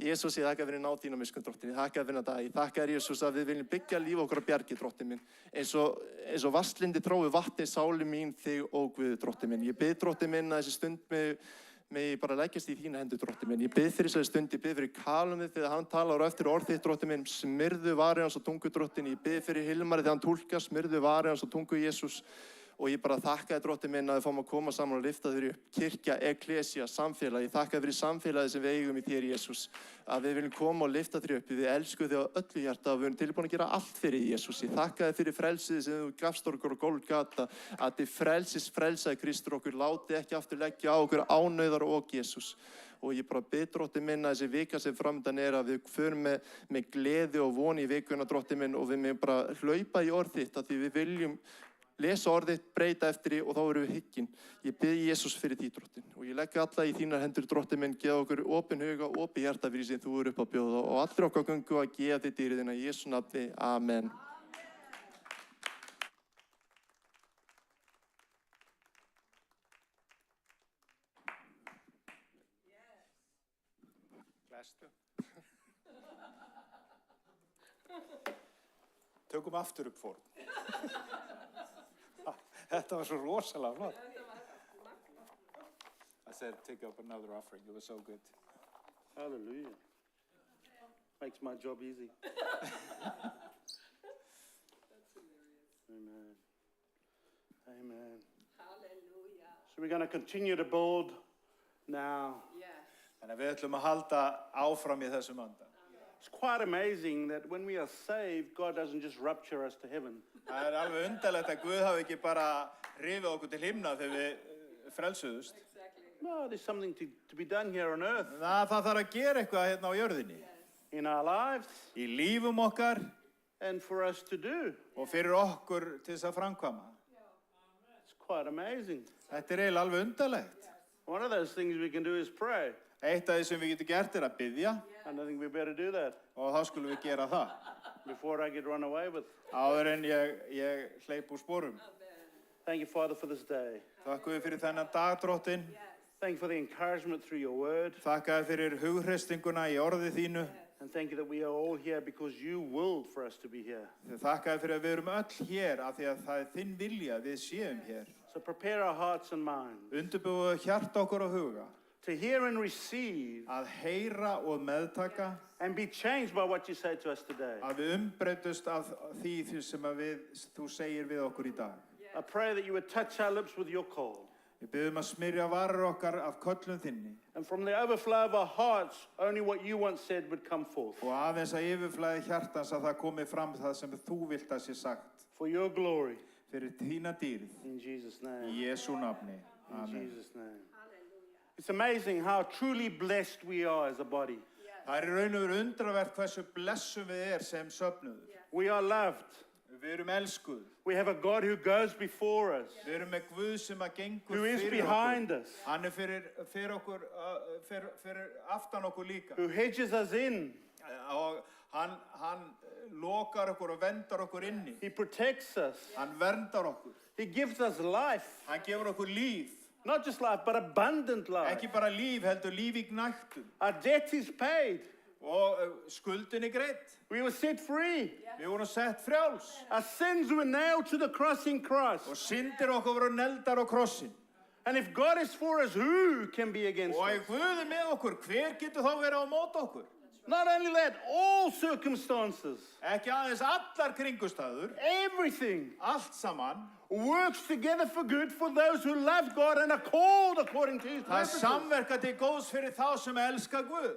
Jesús, ég þakka fyrir náð þína miskunn, Drottinn. Ég þakka fyrir þetta. Ég þakka þér, Jesús, að við viljum byggja líf okkar á bjargi, Drottinn minn. Eins og vatnslindi trói vatni, sáli mín, þig og Guð, Drottinn minn. Ég bið, Drottinn minn, að þessi stund með bara leggjast í þína hendur, Drottinn minn. Ég bið fyrir þessari stund, ég bið fyrir Kalumið þegar hann talar á eftir orð þitt, Drottinn minn. Smyrðu varir hans á tungu, Drottinn. Ég bið fyrir Hilmari þegar hann túlkar, smyrðu varir hans á tungu, Jesús. Og ég bara þakka þér, Drottinn minn, að við fáum að koma saman og lyfta þér upp. Kirkja, ekklesía, samfélag. Ég þakka þér fyrir samfélagið sem við eigum í þér, Jesús. Að við viljum koma og lyfta þér upp. Við elskum þig á öllu hjarta og við erum tilbúin að gera allt fyrir þig, Jesús. Ég þakka þér fyrir frelsið sem þú gafst okkur á Golgata. Að þið frelsaði Kristur okkur. Láti ekki aftur leggja á okkur ánauðar og Jesús. Og ég bara bið, Drottinn minn, að þessi vika sem framöndan að við förum með gleði og von í vikuna, Drottinn minn, og við með bara hlaupa í orð þitt, að því við viljum lesa orðið, breyta eftir því og þá erum við hyggin. Ég bið Jesús fyrir því, Drottinn. Og ég legg alla í þínar hendur, Drottinn minn, gefa okkur opin huga, opin hjarta fyrir sem þú upp að bjóða og allir okkar göngu að gefa þitt dýrið þína. Í Jesú nafni, amen. Glæstu. Tökum aftur upp fórn. Þetta var svo rosalega flott. I said, take up another offering. It was so good. Hallelujah. Makes my job easy. Amen. Amen. Hallelujah. So we're going to continue to build now. Þannig að við ætlum að halda áfram í þessum anda. It's quite amazing that when we are saved, God doesn't just rapture us to heaven. Það alveg undarlegt að Guð hafi ekki bara rifið okkur til himna þegar við frelsuðust. No, there's something to be done here on earth. Það þarf að gera eitthvað hérna á jörðinni. In our lives. Í lífum okkar. And for us to do. Og fyrir okkur til þess að framkvæma. It's quite amazing. Þetta eiginlega alveg undarlegt. One of those things we can do is pray. Eitt af því sem við getum gert að biðja And I think we better do that og þá skulum við gera það. before I get run away with. Áður en ég hleyp úr sporum. Thank you, Father, for this day. Þakka við fyrir þennan dag, Drottinn. Thank you for the encouragement through your word. Þakka þér fyrir hughreyslinguna í orði þínu. And thank you that we are all here because you willed for us to be here. Þakka þér fyrir að við erum öll hér af því að það er þinn vilja að við séum hér. So prepare our hearts and minds Undirbúðu hjarta okkur og huga. to hear and receive Að heyra og meðtaka. and be changed by what you say to us today. Að við umbreytust af því sem að þú segir við okkur í dag. I pray that you would touch our lips with your call. Við biðum að smyrja varir okkar af köllun þinni. And from the overflow of our hearts, only what you once said would come forth. Og aðeins að yfirflæði hjartans að það komi fram það sem þú vilt að sé sagt. For your glory. Fyrir þína dýrð. In Jesus' Í name. Jesú nafni. In Amen. Jesus' name. It's amazing how truly blessed we are as a body. Það er í raun og veru undravert hversu blessum við sem söfnuður. We are loved. Við erum elskuð. We have a God who goes before us, Við erum með Guð sem að gengur who is fyrir behind okkur. us, Hann er fyrir aftan okkur líka. who hedges us in. Og hann lokar okkur og vendar okkur inni. He protects us. Hann verndar okkur. He gives us life. Hann gefur okkur líf. Not just life, but abundant life. Ekki bara líf, heldur líf í gnægtum. Our debt is paid. Og skuldin er greidd. We were set free. Við vorum sett frjáls. Our sins were nailed to the cross in Christ. Og syndir okkur voru neldar á krossin. And if God is for us, who can be against Og us? ef Guð er með okkur, hver getur þá verið á móti okkur? Not only that, all circumstances, Ekki aðeins allar kringustæður, everything allt saman. works together for good for those who love God and are called according to His Það er purposes. samverka til góðs fyrir þá sem elska Guð.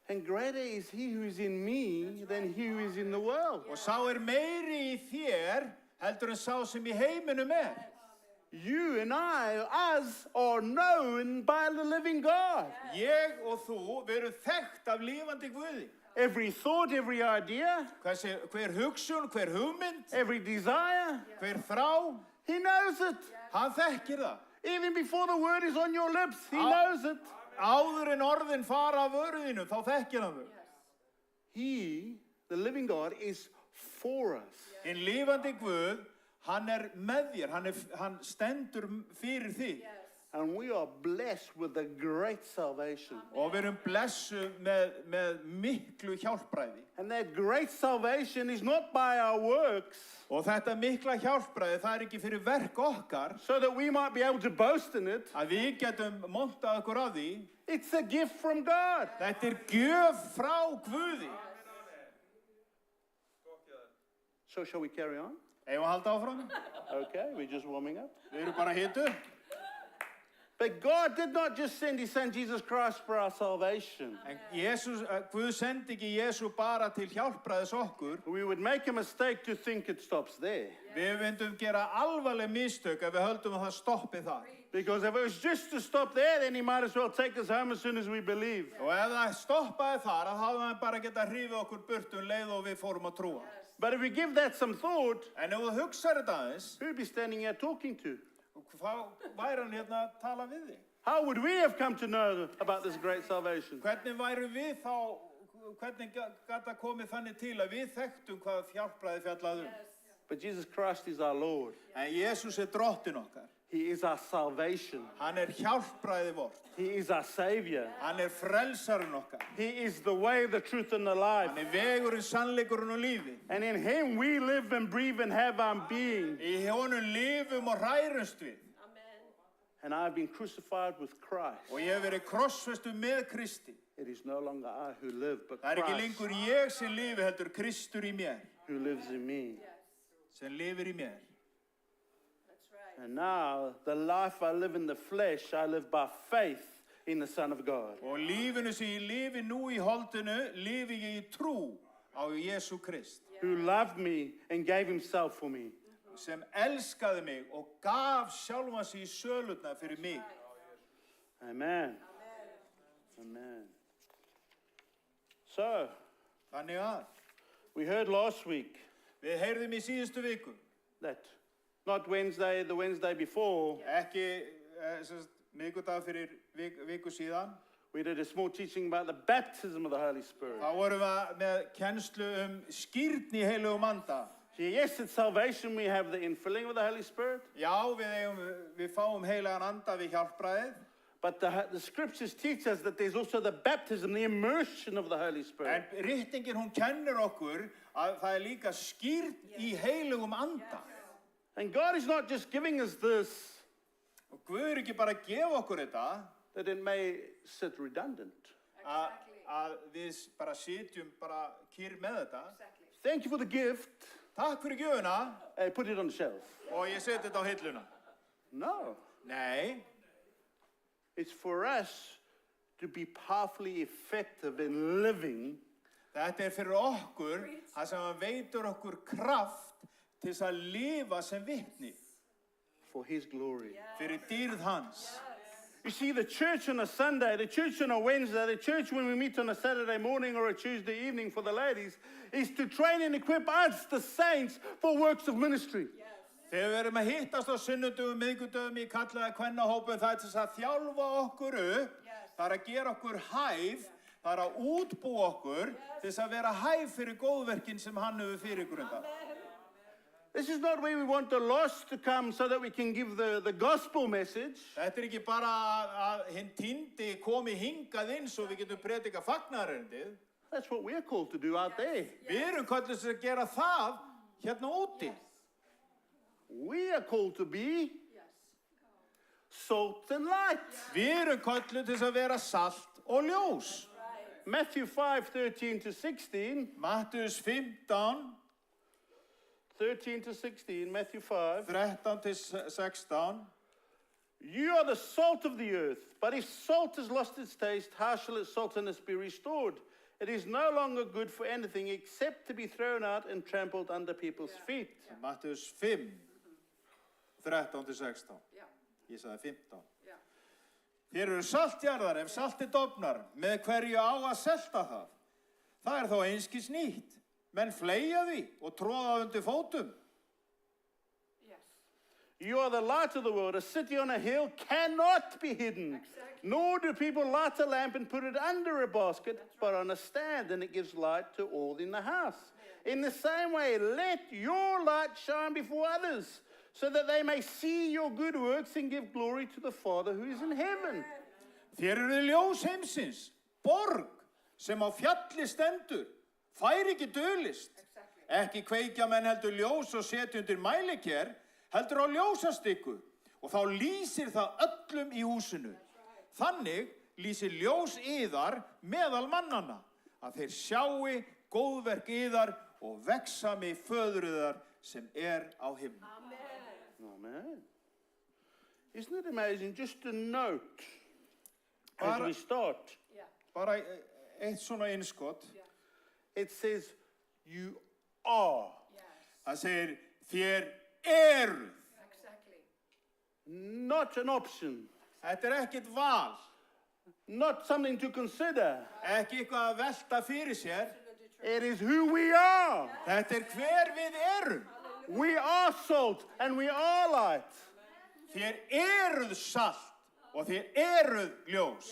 And greater is He who is in me than he who is in the world. Og sá er meiri í þér heldur en sá sem í heiminum er. You and I, us, are known by the living God. Ég og þú, við erum þekkt af lífandi Guði. Every thought, every idea, Hver hugsun, hver hugmynd, every desire, hver þrá, He knows it. hann þekkir það. Even before the word is on your lips, He Ah. knows it. Áður en orðin fara af vöruðinu, þá þekkir hann þau. He, the living God, is for us. Hinn lífandi Guð, hann er með þér, hann stendur fyrir þig. And we are blessed with a great salvation. Og við erum blessuð með miklu hjálpræði. And that great salvation is not by our works, Og þetta mikla hjálpræði, það er ekki fyrir verk okkar, so that we might be able to boast in it. að við getum montað okkur á því. It's a gift from God. Þetta er gjöf frá Guði. So shall we carry on? Eigum að halda áfram? Okay, we're just warming up. Við erum bara hitu. But God did not just send His Son Jesus Christ for our salvation. En Guð sendi ekki Jésu bara til hjálpræðis okkur. We would make a mistake to think it stops there. Við myndum gera alvarleg mistök ef við höldum að það stoppi þar. Because if it was just to stop there, then He might as well take us home as soon as we believe. Og ef það stoppaði þar, þá hafði hann bara getað hrifið okkur burt leið og við fórum að trúa. But if we give that some thought, En ef þú hugsar þetta aðeins, who'd be standing here talking to? þá væri hann hérna að tala við þig. How would we have come to know about this great salvation? Hvernig væru við þá, hvernig gat það komið þannig til að við þekktum hvað hjálpræði fjallaði But Jesus Christ is our Lord. En Jesús er drottin okkar. He is our salvation. Hann er hjálpræði vort. He is our Savior. Hann er frelsarinn okkar. He is the way, the truth, and the life. Hann er vegurinn, sannleikurinn og lífið. And in Him we live and breathe and have our being. Í honum lifum og hrærumst við. And I've been crucified with Christ. Og ég hef verið krossfestu með Kristi. It is no longer I who live, but Það er ekki Christ lengur ég sem lifi, heldur Kristur í mér. who lives in me. Sem lifir í mér. And now, the life I live in the flesh, I live by faith in the Son of God. Og lífinu sem ég lifi nú í holdinu, lifi ég í trú á Jesú Krist. Who loved me and gave Himself for me. Sem elskaði mig og gaf sjálfan sig í sölutna fyrir mig. Amen. Amen. So, Þannig að, we heard last week við heyrðum í síðustu viku, that not Wednesday, the Wednesday before, ekki miðgudag fyrir viku síðan. We did a small teaching about the baptism of the Holy Spirit. Þá vorum við með kennslu skírn í heilugum anda. See, yes, at salvation we have the infilling of the Holy Spirit, Já, við fáum heilagan anda við hjálpræðið. but the scriptures teach us that there's also the baptism, the immersion of the Holy Spirit. En rittingin hún kennir okkur að það líka skírn í heilugum anda. And God is not just giving us this Og Guð ekki bara að gefa okkur þetta, that it may sit redundant. að við bara sitjum bara kýr með þetta. Thank you for the gift. Takk fyrir gjöfuna Put it on the shelf. og ég seti þetta á hilluna. No. Nei, It's for us to be powerfully effective in living þetta fyrir okkur, það sem hann veitur okkur kraft til þess að lifa sem vitni for His glory. fyrir dýrð hans. You see, the church on a Sunday, the church on a Wednesday, the church when we meet on a Saturday morning or a Tuesday evening for the ladies, is to train and equip us, the saints, for works of ministry. Þegar við erum að hittast á sunnudögum, miðgudögum í kallaða kvennahópum, það er til þess að þjálfa okkur upp, það er að gera okkur hæf, það er að útbúa okkur til þess að vera hæf fyrir góðverkin sem hann hefur fyrir ykkur undan. This is not where we want the lost to come so that we can give the gospel message. Þetta er ekki bara að hinn týndi komi hingað inn svo við getum predika fagnaðarerindið. That's what we're called to do out there. Við erum kallað til að gera það hérna úti. We are called to be salt and light. Við erum kallað til þess að vera salt og ljós. Matthew 5:13 to 16. Mattheus 15, 13 to 16, Matthew 5. 13 til 16. You are the salt of the earth, but if salt has lost its taste, how shall its saltiness be restored? It is no longer good for anything except to be thrown out and trampled under people's feet. Mattheus 5, 13 til 16. Ég sagði 15. Þér eru saltjarðar ef saltið dofnar, með hverju á að selta það. Það er þó einskis nýtt. Menn fleygja því og tróða undir fótum. You are the light of the world. A city on a hill cannot be hidden. Nor do people light a lamp and put it under a basket, but on a stand, and it gives light to all in the house. In the same way, let your light shine before others, so that they may see your good works and give glory to the Father who is in heaven. Þér eru ljós heimsins, borg sem á fjalli stendur, fær ekki dulist. Ekki kveikja menn heldur ljós og setja undir mæliker, heldur á ljósastikku og þá lýsir það öllum í húsinu. Þannig lýsir ljós yðar meðal mannanna, að þeir sjái góðverk yðar og vexa með föður yðar sem á himni. Amen. Isn't it amazing? Just a note as we start. Bara eitt svona innskot. It says, you are. Það segir, þér eruð. Not an option. Þetta ekkert val. Not something to consider. Ekki eitthvað að velta fyrir sér. It is who we are. Þetta hver við erum. We are salt and we are light. Þér eruð salt og þér eruð ljós.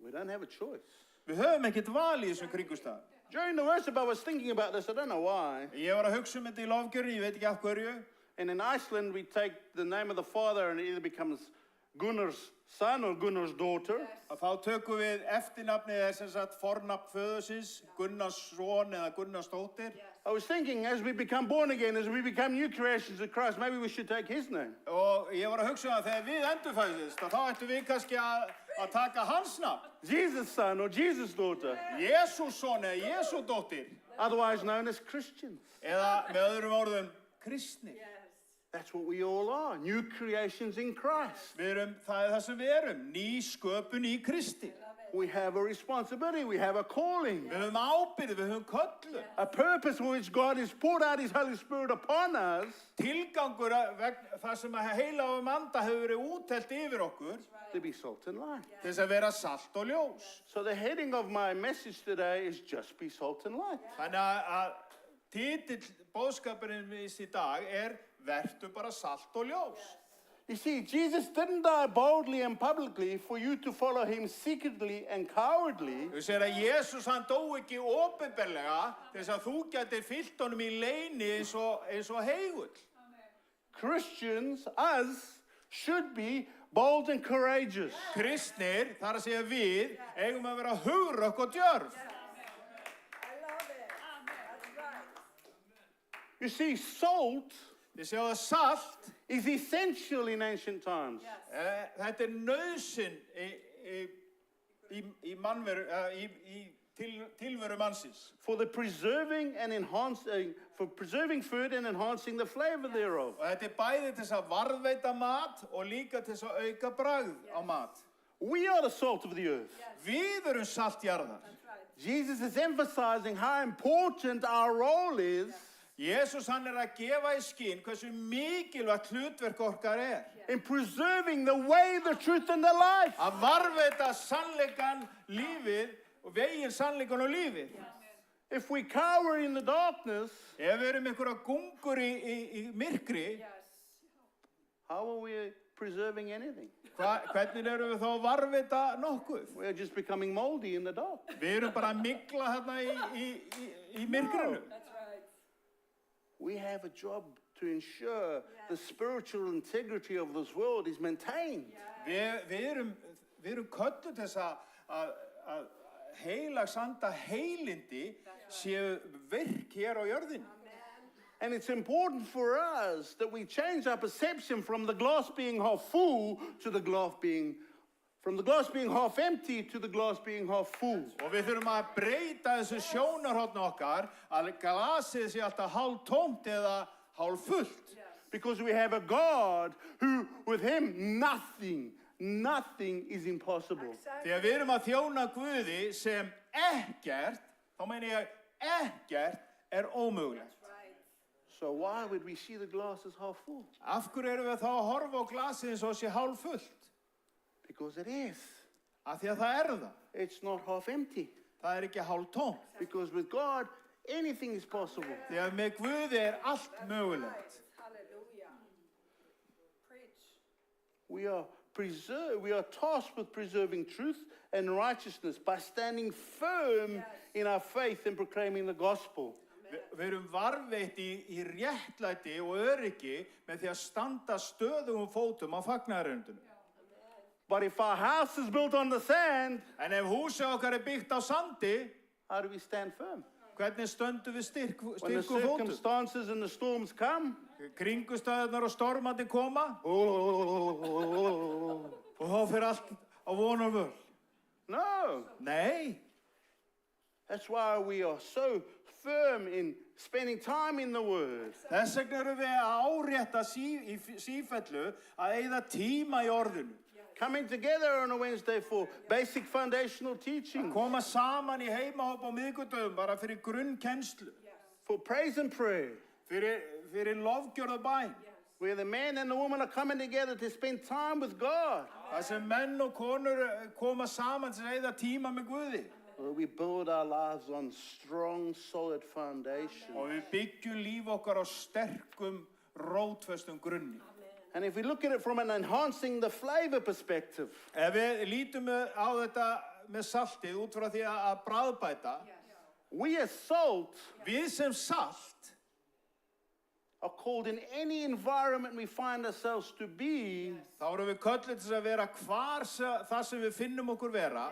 We don't have a choice. Við höfum ekkert val í þessum kringumstæðum. During the worship, I was thinking about this. I don't know why. Ég var að hugsa þetta í lofgjörni, ég veit ekki af hverju. And in Iceland, we take the name of the father and it either becomes Gunnar's son or Gunnar's daughter. Að þá tökum við eftirnafnið sem sagt fornafn föðursins, Gunnars son eða Gunnars dóttir. I was thinking, as we become born again, as we become new creations of Christ, maybe we should take his name. Og ég var að hugsa að þegar við endurfæðumst, þá ættum við kannski að taka hans nafn. Jesus' son or Jesus' daughter, Jesús son eða Jesú dóttir. otherwise known as Christians. Eða með öðrum orðum, kristni. That's what we all are, new creations in Christ. Það er það sem við erum, ný sköpun í Kristi. We have a responsibility, we have a calling, Við höfum ábyrgð, við höfum köllu. a purpose for which God has poured out his Holy Spirit upon us Tilgangur það sem að heila anda hefur verið úttelt yfir okkur to be salt and light. til þess að vera salt og ljós. So the heading of my message today is just be salt and light. Þannig að titill boðskapurinn í dag vertu bara salt og ljós. You see, Jesus didn't die boldly and publicly for you to follow him secretly and cowardly. Þú segir að Jesús hann dó ekki opinberlega til þess að þú getur fyllt honum í leyni eins og heigull. Christians, us, should be bold and courageous. Kristnir, þar að segja við, eigum að vera hugrökk og djörf. You see, salt Þið séu að salt, is essential in ancient times. þetta nauðsyn í mannveru, í tilveru mannsins. For the preserving and enhancing, for preserving food and enhancing the flavor thereof. Og þetta bæði til þess að varðveita mat og líka til þess að auka bragð á mat. We are the salt of the earth. Við erum salt jarðar. Jesus is emphasizing how important our role is Jesús hann að gefa í skyn hversu mikilvægt hlutverk okkar in preserving the way, the truth, and the life. Að varðveita sannleikan, lífið og veginn sannleikan og lífið. If we cower in the darkness, Ef við erum einhverja gungur í myrkri, how are we preserving anything? hvernig erum við þá að varðveita nokkuð? We're just becoming moldy in the dark. Við erum bara að mygla þarna í myrkrinu. We have a job to ensure the spiritual integrity of this world is maintained. Við erum kölluð til þess að heilagsanda heilindi séu virk hér á jörðinni. And it's important for us that we change our perception from the glass being half full to the glass being, from the glass being half empty to the glass being half full. Og við þurfum að breyta þessu sjónarhorn okkar að glasið sé alltaf hálf tómt eða hálf fullt. Because we have a God who, with him, nothing is impossible. Þegar við erum að þjóna Guði sem ekkert, þá meina ég ekkert ómögulegt. So why would we see the glass as half full? Af hverju erum við þá að horfa á glasið eins og sé hálf fullt? Because it is. Af því að það það. It's not half empty. Það ekki hálf tómt. Because with God, anything is possible. Þegar með Guði allt mögulegt. We are tasked with preserving truth and righteousness by standing firm in our faith and proclaiming the gospel. Við erum varðveitt í réttlæti og öryggi með því að standa stöðugum fótum á fagnaðarerindinu. But if our house is built on the sand, En ef húsið okkar byggt á sandi, how do we stand firm? hvernig stöndum við styrkum When the fótum? circumstances and the storms come, Kringustæðunar og stormandi koma og þá fyrir allt á vonar völ. no. Nei, That's why we are so firm in spending time in the Word. þess vegna erum við að árétta í sífellu að eyða tíma í orðinu. Coming together on a Wednesday for basic foundational teaching, Koma saman í heimahóp á miðvikudögum bara fyrir grunnkennslu, for praise and prayer, fyrir lofgjörð og bæn. where the man and the woman are coming together to spend time with God. Það sem menn og konur koma saman til að eyða tíma með Guði. Where we build our lives on strong, solid foundation. Og við byggjum líf okkar á sterkum, rótföstum grunni. And if we look at it from an enhancing the flavor perspective, Ef við lítum á þetta með saltið út frá því að bragðbæta, we as salt við sem salt are called in any environment we find ourselves to be þá erum við kölluð til að vera þar sem við finnum okkur vera,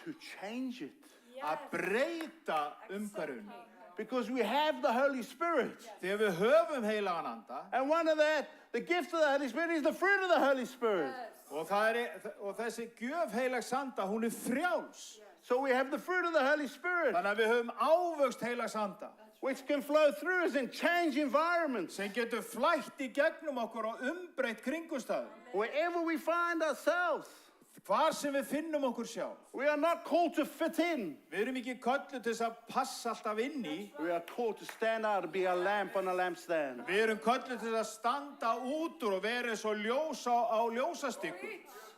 to change it. að breyta umhverfinu. Because we have the Holy Spirit. Þegar við höfum heilagan anda, And one of that, the gift of the Holy Spirit is the fruit of the Holy Spirit. og þessi gjöf heilags anda, hún frjáls. So we have the fruit of the Holy Spirit, Þannig að við höfum ávöxt heilags anda, which can flow through us and change environments. sem getur flætt í gegnum okkur og umbreytt kringumstæðum. Wherever we find ourselves, Hvar sem við finnum okkur sjálf. we are not called to fit in. Við erum ekki kölluð til þess að passa alltaf inn í. We are called to stand out and be a lamp on a lampstand. Við erum kölluð til að standa út úr og vera eins og ljós á ljósastykku.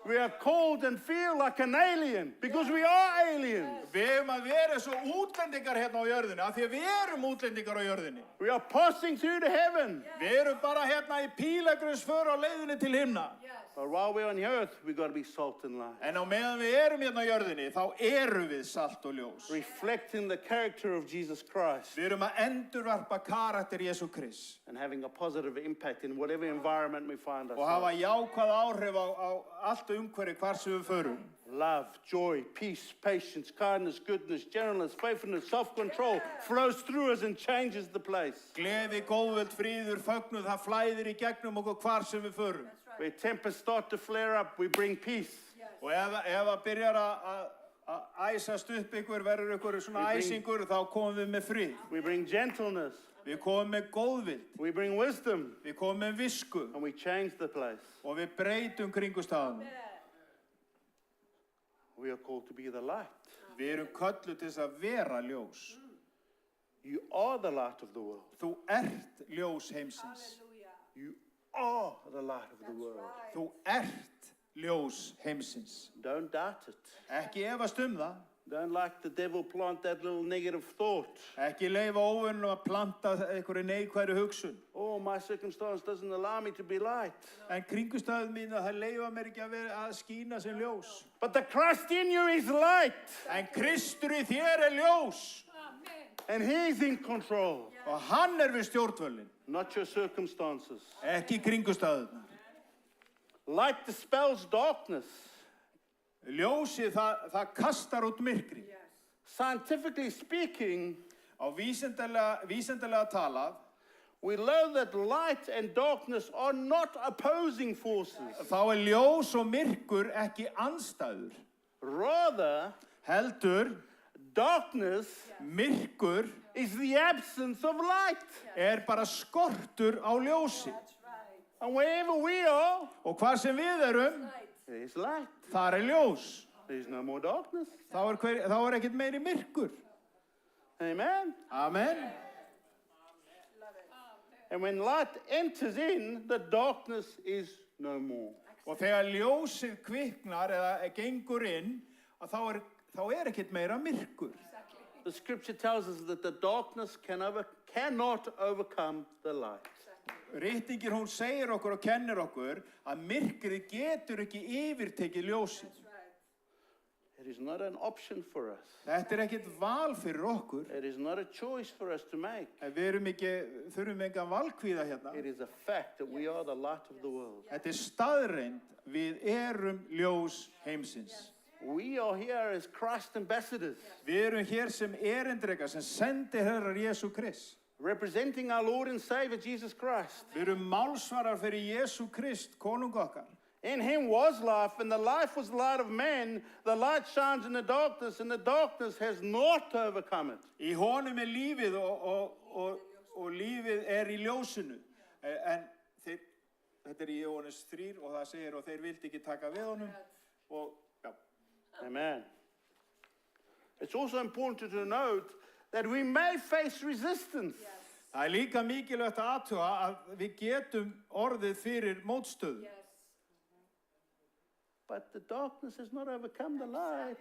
We are called and feel like an alien because we are aliens. Við hefum að vera svo útlendingar hérna á jörðinni, af því að við erum útlendingar á jörðinni. We are passing through to heaven. Við erum bara hérna í pílagrimsför á leiðinni til himna. But while we're on the earth, we've got to be salt and light. En á meðan við erum hérna á jörðinni, þá erum við salt og ljós. Reflecting the character of Jesus Christ Við erum að endurvarpa karakter Jesú Krist and having a positive impact in whatever environment we find og ourselves. hafa jákvæð áhrif á allt umhverfi hvar sem við förum. Love, joy, peace, patience, kindness, goodness, gentleness, faithfulness, self-control flows through us and changes the place. Gleði, góðvild, fríður, fögnuð, það flæðir í gegnum okkur hvar sem við förum. Where tempers start to flare up, we bring peace. Og ef það byrjar að æsast upp ykkur, verður ykkur svona æsingur, þá komum við með frið. We bring gentleness. Við komum með góðvild, We bring wisdom. við komum með visku And we change the place. og við breytum kringumstæðunum. We are called to be the light. Við erum kölluð til þess að vera ljós. You are the light of the world. Þú ert ljós heimsins. You are the light of the world. Þú ert ljós heimsins. Don't doubt it. Ekki efast það. Don't like the devil plant that little negative thought. Ekki leyfa óvinnum að planta einhverju neikvæðri hugsun. Oh, my circumstance doesn't allow me to be light. En kringumstæður mín það leyfa mér ekki að skína sem ljós. But the Christ in you is light. En Kristur í þér ljós. And he's in control. Og hann við stjórnvölinn. Not your circumstances. Ekki kringumstæðurnar. Light dispels darkness. Ljósið það kastar út myrkri. Scientifically speaking, Á vísindalega talað, we know that light and darkness are not opposing forces. þá ljós og myrkur ekki andstæður. Rather, Heldur, darkness myrkur is the absence of light. bara skortur á ljósi. And wherever we are, Og hvar sem við erum, there's light. þar ljós. There's no more darkness. Þá ekkert meiri myrkur. Amen. Amen. And when light enters in, the darkness is no more. Og þegar ljósið kviknar eða gengur inn, þá ekkert meira myrkur. The scripture tells us that the darkness cannot overcome the light. Rittingin hún segir okkur og kennir okkur að myrkrið getur ekki yfirtekið ljósið. It is not an option for us. Þetta ekkert val fyrir okkur. It is not a choice for us to make. En við þurfum engan valkvíða hérna. It is a fact that we are the light of the world. Þetta staðreynd, við erum ljós heimsins. We are here as Christ ambassadors, Við erum hér sem erindreka, sem sendiherrar Jesú Krist. representing our Lord and Savior Jesus Christ. Við erum málsvarar fyrir Jesú Krist, konung okkar. In him was life, and the life was the light of man. The light shines in the darkness, and the darkness has not overcome it. Í honum lífið og lífið í ljósinu. En þetta í Jóhannes 3 og það segir og þeir vildi ekki taka við honum. Og, já. Amen. It's also important to note that we may face resistance. Það líka mikilvægt að athuga að við getum orðið fyrir mótstöðu. But the darkness has not overcome the light.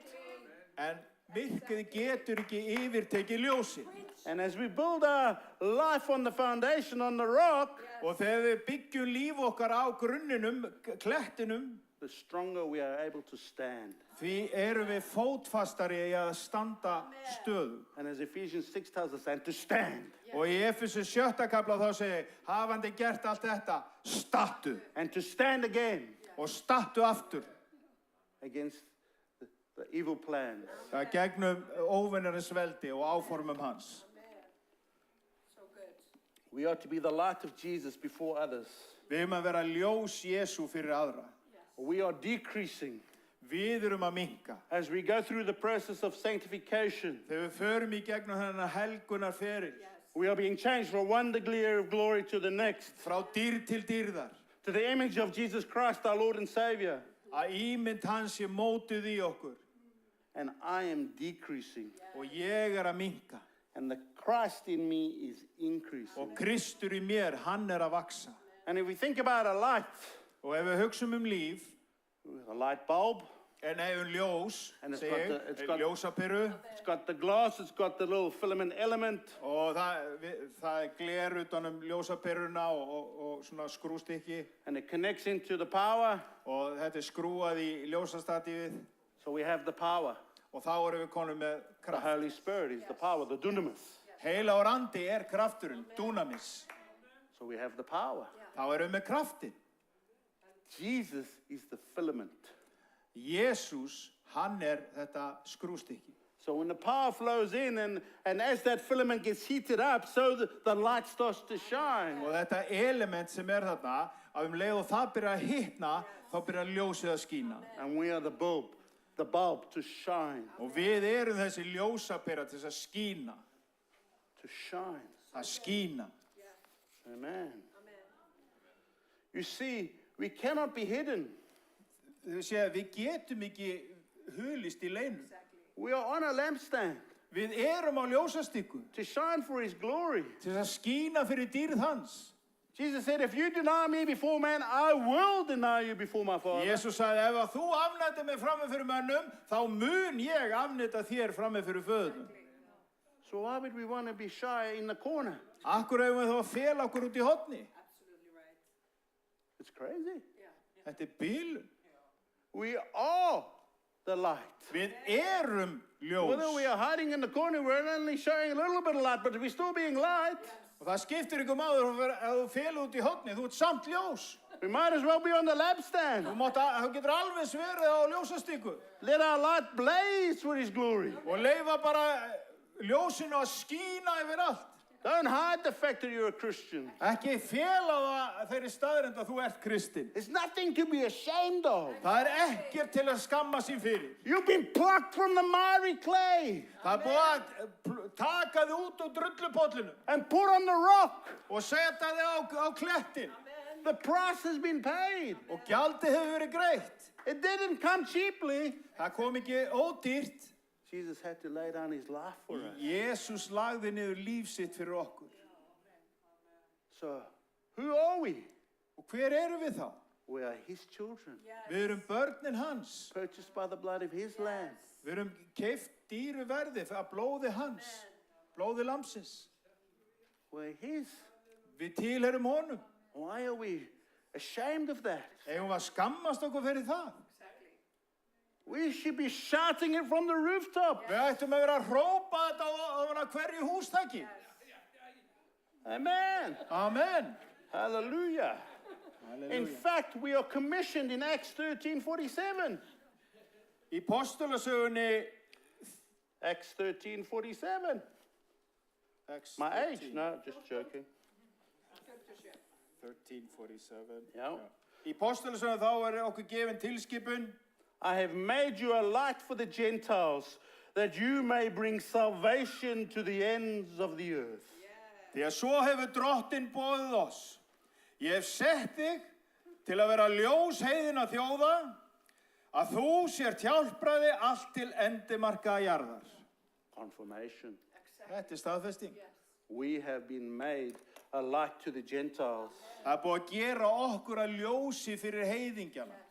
En myrkrið getur ekki yfirtekið ljósið. And as we build our life on the foundation, on the rock, Og þegar við byggjum líf okkar á grunninum, klettinum, the stronger we are able to stand. því erum við fótfastari í að standa stöðu. And as Ephesians 6 tells us, and to stand. Og í Efesu 7. kafla þá segir, hafandi gert allt þetta, stattu. And to stand again Og stattu aftur. against the evil plans. Það gegnum óvinnarins veldi og áformum hans. We are to be the light of Jesus before others. Við erum að vera ljós Jesú fyrir aðra. We are decreasing Við erum að minnka. as we go through the process of sanctification. Þegar við förum í gegnum þennan helgunar feril, We are being changed from one degree of glory to the next, frá dýrð til dýrðar, to the image of Jesus Christ, our Lord and Savior. að ímynd hans sé mótuð í okkur. And I am decreasing, Og ég að minnka. and the Christ in me is increasing. Og Kristur í mér, hann að vaksa. And if we think about a light, Og ef við hugsum líf, a light bulb. En hefur ljós, And it's segi got ég, the- it's got- ljósapyru It's got the glass, it's got the little filament element. og það er gler utanum ljósapyruna og svona skrústykki And it connects into the power. og þetta er skrúað í ljósastatífið So we have the power. og þá erum við konum með The kraft. Holy Spirit is the power, the dunamis. Heilagur andi er krafturinn, dunamis. So we have the power. Þá erum við með kraftin. Jesus is the filament. Jésús, hann er þetta skrústykki. So when the power flows in and as that filament gets heated up, so the light starts to shine. Og þetta element sem er þarna, að leið og það byrja að hitna, þá byrja ljósið að skína. And we are the bulb to shine, Og við erum þessi ljósapyra til þess að skína. to shine. Að skína. Amen. You see, we cannot be hidden. Þau séu, við getum ekki hulist í leinu. We are on a lampstand Við erum á ljósastykku to shine for His glory. til þess að skína fyrir dýrð hans. Jesus said, if you deny me before man, I will deny you before my Father. Jesús sagði, ef að þú afnættir mig frammi fyrir mönnum, þá mun ég afnætta þér frammi fyrir föðunum. So why would we want to be shy in the corner? Akkur hefum við þá að fela okkur út í hotni. It's crazy. Þetta er bílun. We are the light. Við erum Whether we ljós. are hiding in the corner, we're only showing a little bit of light, but we're still being light. Og það skiptir ykkur máður ef þú fela út í hotni. Þú ert samt ljós. We might as well be on the lampstand. Þú getur alveg verið á ljósastykku. Let our light blaze for His glory. Og leifa bara ljósinu að skína yfir allt. Don't hide the fact that you're a Christian. Ekki fela það þeirri staðreynd að þú ert kristinn. There's nothing to be ashamed of. Það er ekkert til að skamma sín fyrir. You've been plucked from the miry clay Það er búið að taka þig út úr drullupollinu and put on the rock. og setja þig á klettin. The price has been paid. Og gjaldið hefur verið greitt. It didn't come cheaply. Það kom ekki ódýrt. Jesus had to lay down His life for us. Jésús lagði niður líf sitt fyrir okkur. So, who are we? Og hver erum við þá? We are His children, Við erum börnin hans. purchased by the blood of His Lamb. Við erum keypt dýru verði af blóði hans. Blóði lamsins. We're His. Við tilherum honum. Why are we ashamed of that? Eigum við að skammast okkur fyrir það? We should be shouting it from the rooftop. Við ættum að vera að hrópa þetta á hverju hústaki. Amen. Amen. Hallelujah. In fact, we are commissioned in Acts 13:47. Í postulasögunni Acts 13:47. My age? No, just joking. 1347. Já. Í postulasögunni þá er okkur gefin tilskipun. I have made you a light for the Gentiles, that you may bring salvation to the ends of the earth. Því að svo hefur Drottinn boðið oss. Ég hef sett þig til að vera ljós heiðinna þjóða, að þú sért hjálpræði allt til endimarka jarðar. Confirmation. Þetta er staðfesting. We have been made a light to the Gentiles. Það er búið að gera okkur að ljósi fyrir heiðingjana.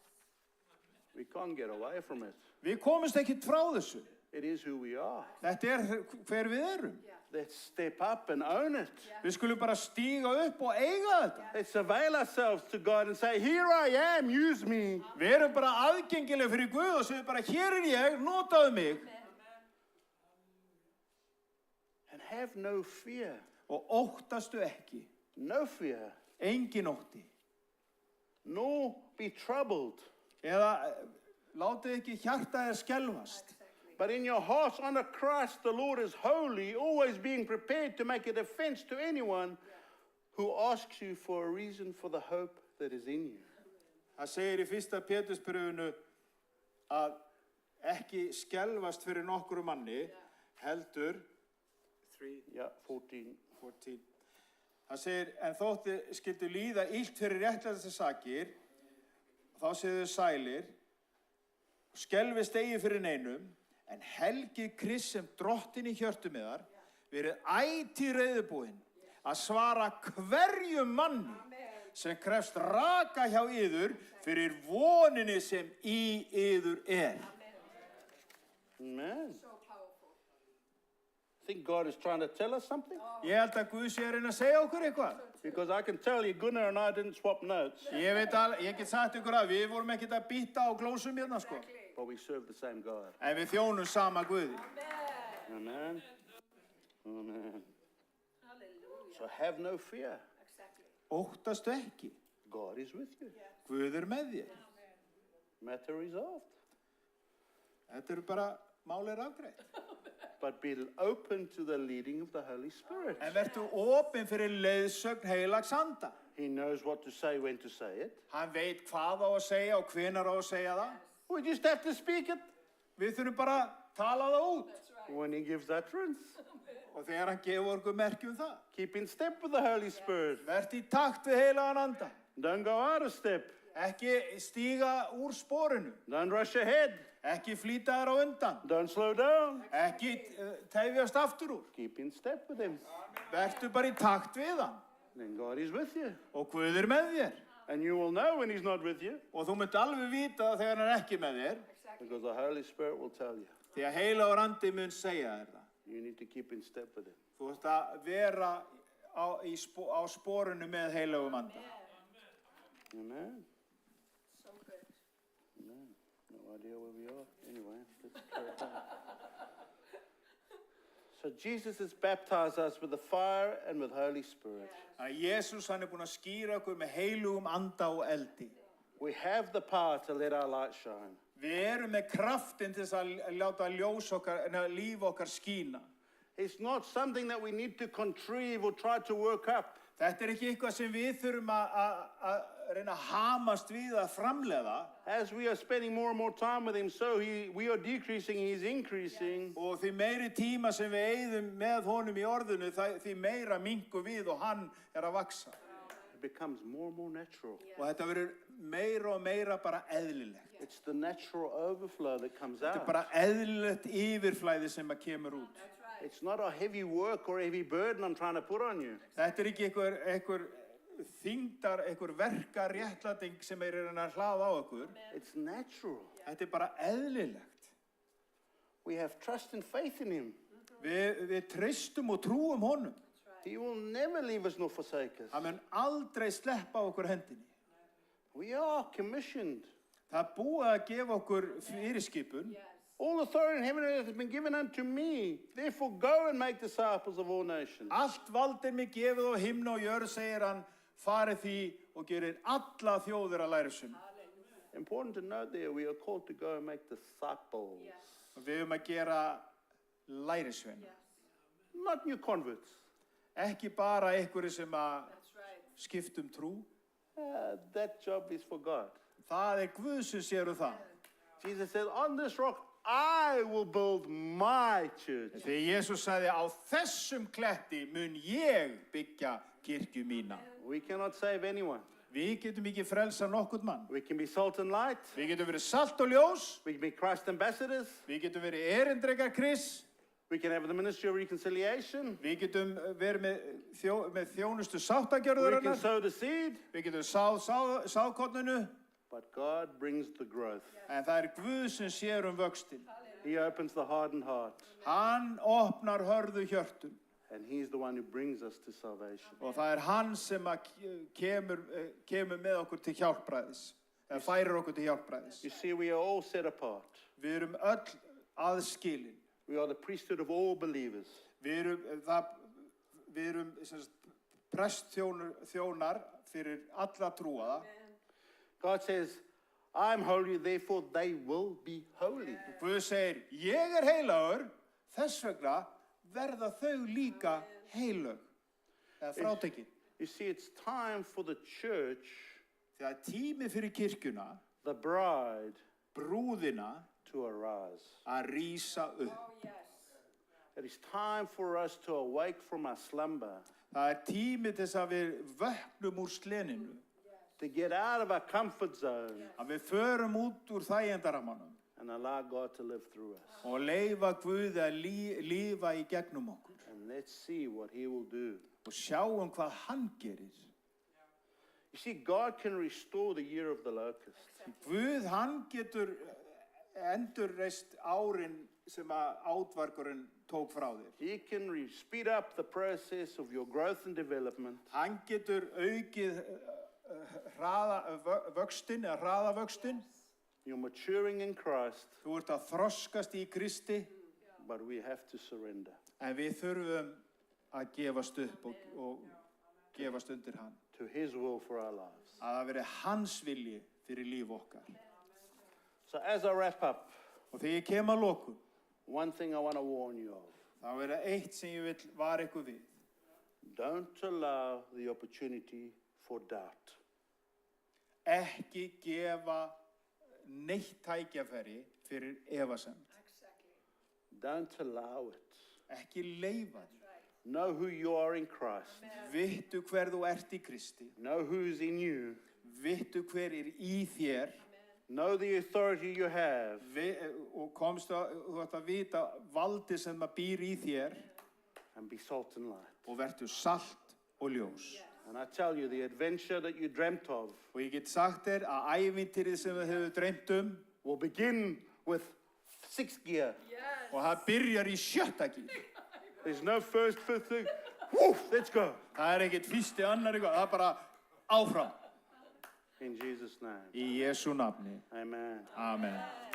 We can't get away from it. Við komumst ekkert frá þessu. It is who we are. Þetta er hver við erum. Let's step up and own it. Við skulum bara stíga upp og eiga þetta. Let's avail ourselves to God and say, here I am, use me. Við erum bara aðgengileg fyrir Guð og segjum bara, hér er ég, notaðu mig. And have no fear. Og óttastu ekki. No fear. Engin ótti. Nor be troubled. Eða látið ekki hjarta þér skelfast. But in your hearts honor Christ, the Lord is holy, always being prepared to make a defense to anyone who asks you for a reason for the hope that is in you. Það segir í fyrsta Pétursbréfinu að ekki skelfast fyrir nokkru manni, heldur 14. Það segir, en þótti skildu líða illt fyrir réttlætasta sakir, þá séu þau sælir, skelfist eigi fyrir neinum, en helgið Krist sem Drottinn í hjörtum yðar, verið ætíð reiðubúinn að svara hverjum manni sem krefst raka hjá yður fyrir voninni sem í yður er. Amen. Think God is trying to tell us something? Ég held að Guð sé að reyna að segja okkur eitthvað. Because I can tell you, Gunnar and I didn't swap notes, Ég get sagt ykkur að við vorum ekkert að býta á glósum hérna, sko. but we serve the same God. En við þjónum sama Guði. Amen. Amen. So have no fear. Óttastu ekki. God is with you. Guð er með þér. Matter resolved. Þetta eru bara málið afgreitt. But be open to the leading of the Holy Spirit. En vertu opinn fyrir leiðsögn heilags anda. He knows what to say, when to say it. Hann veit hvað á að segja og hvenær á að segja það. We just have to speak it Við þurfum bara að tala það út. when he gives utterance. Og þegar hann gefur okkur merki það. Keep in step with the Holy Spirit. Vert í takt við heilagan anda. Don't go out of step. Ekki stíga úr sporinu. Don't rush ahead. Ekki flýta þér á undan. Don't slow down. Ekki tefjast aftur úr. Keep in step with him. Vertu bara í takt við hann. Then God is with you. Og Guð er með þér. And you will know when he's not with you, Og þú munt alveg vita það þegar hann er ekki með þér. because the Holy Spirit will tell you. Því að heilagur andi mun segja þér það. You need to keep in step with him. Þú ert að vera á sporinu með heilagum anda. Amen. Amen. No idea where we are. Anyway, let's carry on. So Jesus has baptized us with the fire and with Holy Spirit. Að Jesús hann er búinn að skýra okkur með heilugum anda og eldi. We have the power to let our light shine. Við erum með kraftin til þess að láta líf okkar skína. It's not something that we need to contrive or try to work up. Þetta er ekki eitthvað sem við þurfum að reyna að hamast við að framleiða. As we are spending more and more time with him, so we are decreasing, he's increasing. Og því meiri tíma sem við eyðum með honum í orðinu, því meira minkum við og hann er að vaksa. It becomes more and more natural. Og þetta verður meira og meira bara eðlilegt. It's the natural overflow that comes Þetta er out. bara eðlilegt yfirflæði sem að kemur út. It's not a heavy work or a heavy burden I'm trying to put on you. Þetta er ekki einhver þyngdar, einhver verka réttlæting sem er að hlaða á okkur. It's natural. Þetta er bara eðlilegt. We have trust and faith in him. Við treystum og trúum honum. He will never leave us nor forsake us. Hann mun aldrei sleppa okkur hendinni. We are commissioned. Það er búið að gefa okkur fyrirskipun. All authority in heaven and earth has been given unto me. Therefore go and make disciples of all nations. Allt vald er mig gefið á himna og jörð, segir hann, farið því og gerir alla þjóðir að læra sum. Important to note there, we are called to go and make disciples. Við höfum að gera lærisveina. Not new converts. Ekki bara einhverju sem að skiptum trú. That job is for God. Það er Guð sem sér það. Jesus said, on this rock I will build my church. Þegar Jesús sagði, á þessum kletti mun ég byggja kirkju mína. We cannot save anyone. Við getum ekki frelsa nokkurt mann. We can be salt and light. Við getum verið salt og ljós. We can be Christ ambassadors. Við getum verið erindrekar Krists. We can have the ministry of reconciliation. Við getum verið með þjónustu We can sáttagjörðurinnar. sow the seed. Við getum sáðkorninu. But God brings the growth. En það er Guð sem sér vöxtinn. He opens the hardened heart. Hann opnar hörðu hjörtum. And he's the one who brings us to salvation. Og það er hann sem kemur með okkur til hjálpræðis. Eða færir okkur til hjálpræðis. You see, we are all set apart. Við erum öll aðskilin. We are the priesthood of all believers. Við erum prestþjónar fyrir alla trúaða. God says, I'm holy, therefore they will be holy. Guð segir, ég er heilagur, þess vegna verða þau líka heilög. Eða frátekin. You see, it's time for the church, Það er tími fyrir kirkjuna, the bride, brúðina, to arise. að rísa upp. It is time for us to awake from our slumber, Það er tími til þess að við vöknum úr sleninu. to get out of our comfort zone Að við förum út úr þægindaramanum and allow God to live through us. og leyfa Guði að lífa í gegnum okkur. And let's see what he will do. Og sjáum hvað hann gerir. You see, God can restore the year of the locust. Guð, hann getur endurreist árin sem að átvarkurinn tók frá þér. He can speed up the process of your growth and development. Hann getur aukið vöxtinn eða hraðavöxtinn. You're maturing in Christ, Þú ert að þroskast í Kristi, but we have to surrender en við þurfum að gefast upp og gefast undir hann. to His will for our lives. Að það veri hans vilji fyrir líf okkar. So as I wrap up, Og þegar ég kem að lokum, one thing I want to warn you of. þá er það eitt sem ég vil vara ykkur við. Don't allow the opportunity for doubt. Ekki gefa neitt tækjafæri fyrir efasemd. Don't allow it. Ekki leyfa því. Know who you are in Christ. Vittu hver þú ert í Kristi. Know who's in you. Vittu hver er í þér. Know the authority you have. Og þú ætti að vita valdi sem að býr í þér. And be salt and light. Og vertu salt og ljós. And I tell you, the adventure that you dreamt of Og ég get sagt þér að ævintýrið sem við hefur dreymt will begin with 6th gear. og það byrjar í 7. gír. There's no first, fifth thing. Woof, let's go. Það er ekkert fyrsti, annar eitthvað, það er bara áfram. In Jesus' name. Í Jesú nafni. Amen. Amen.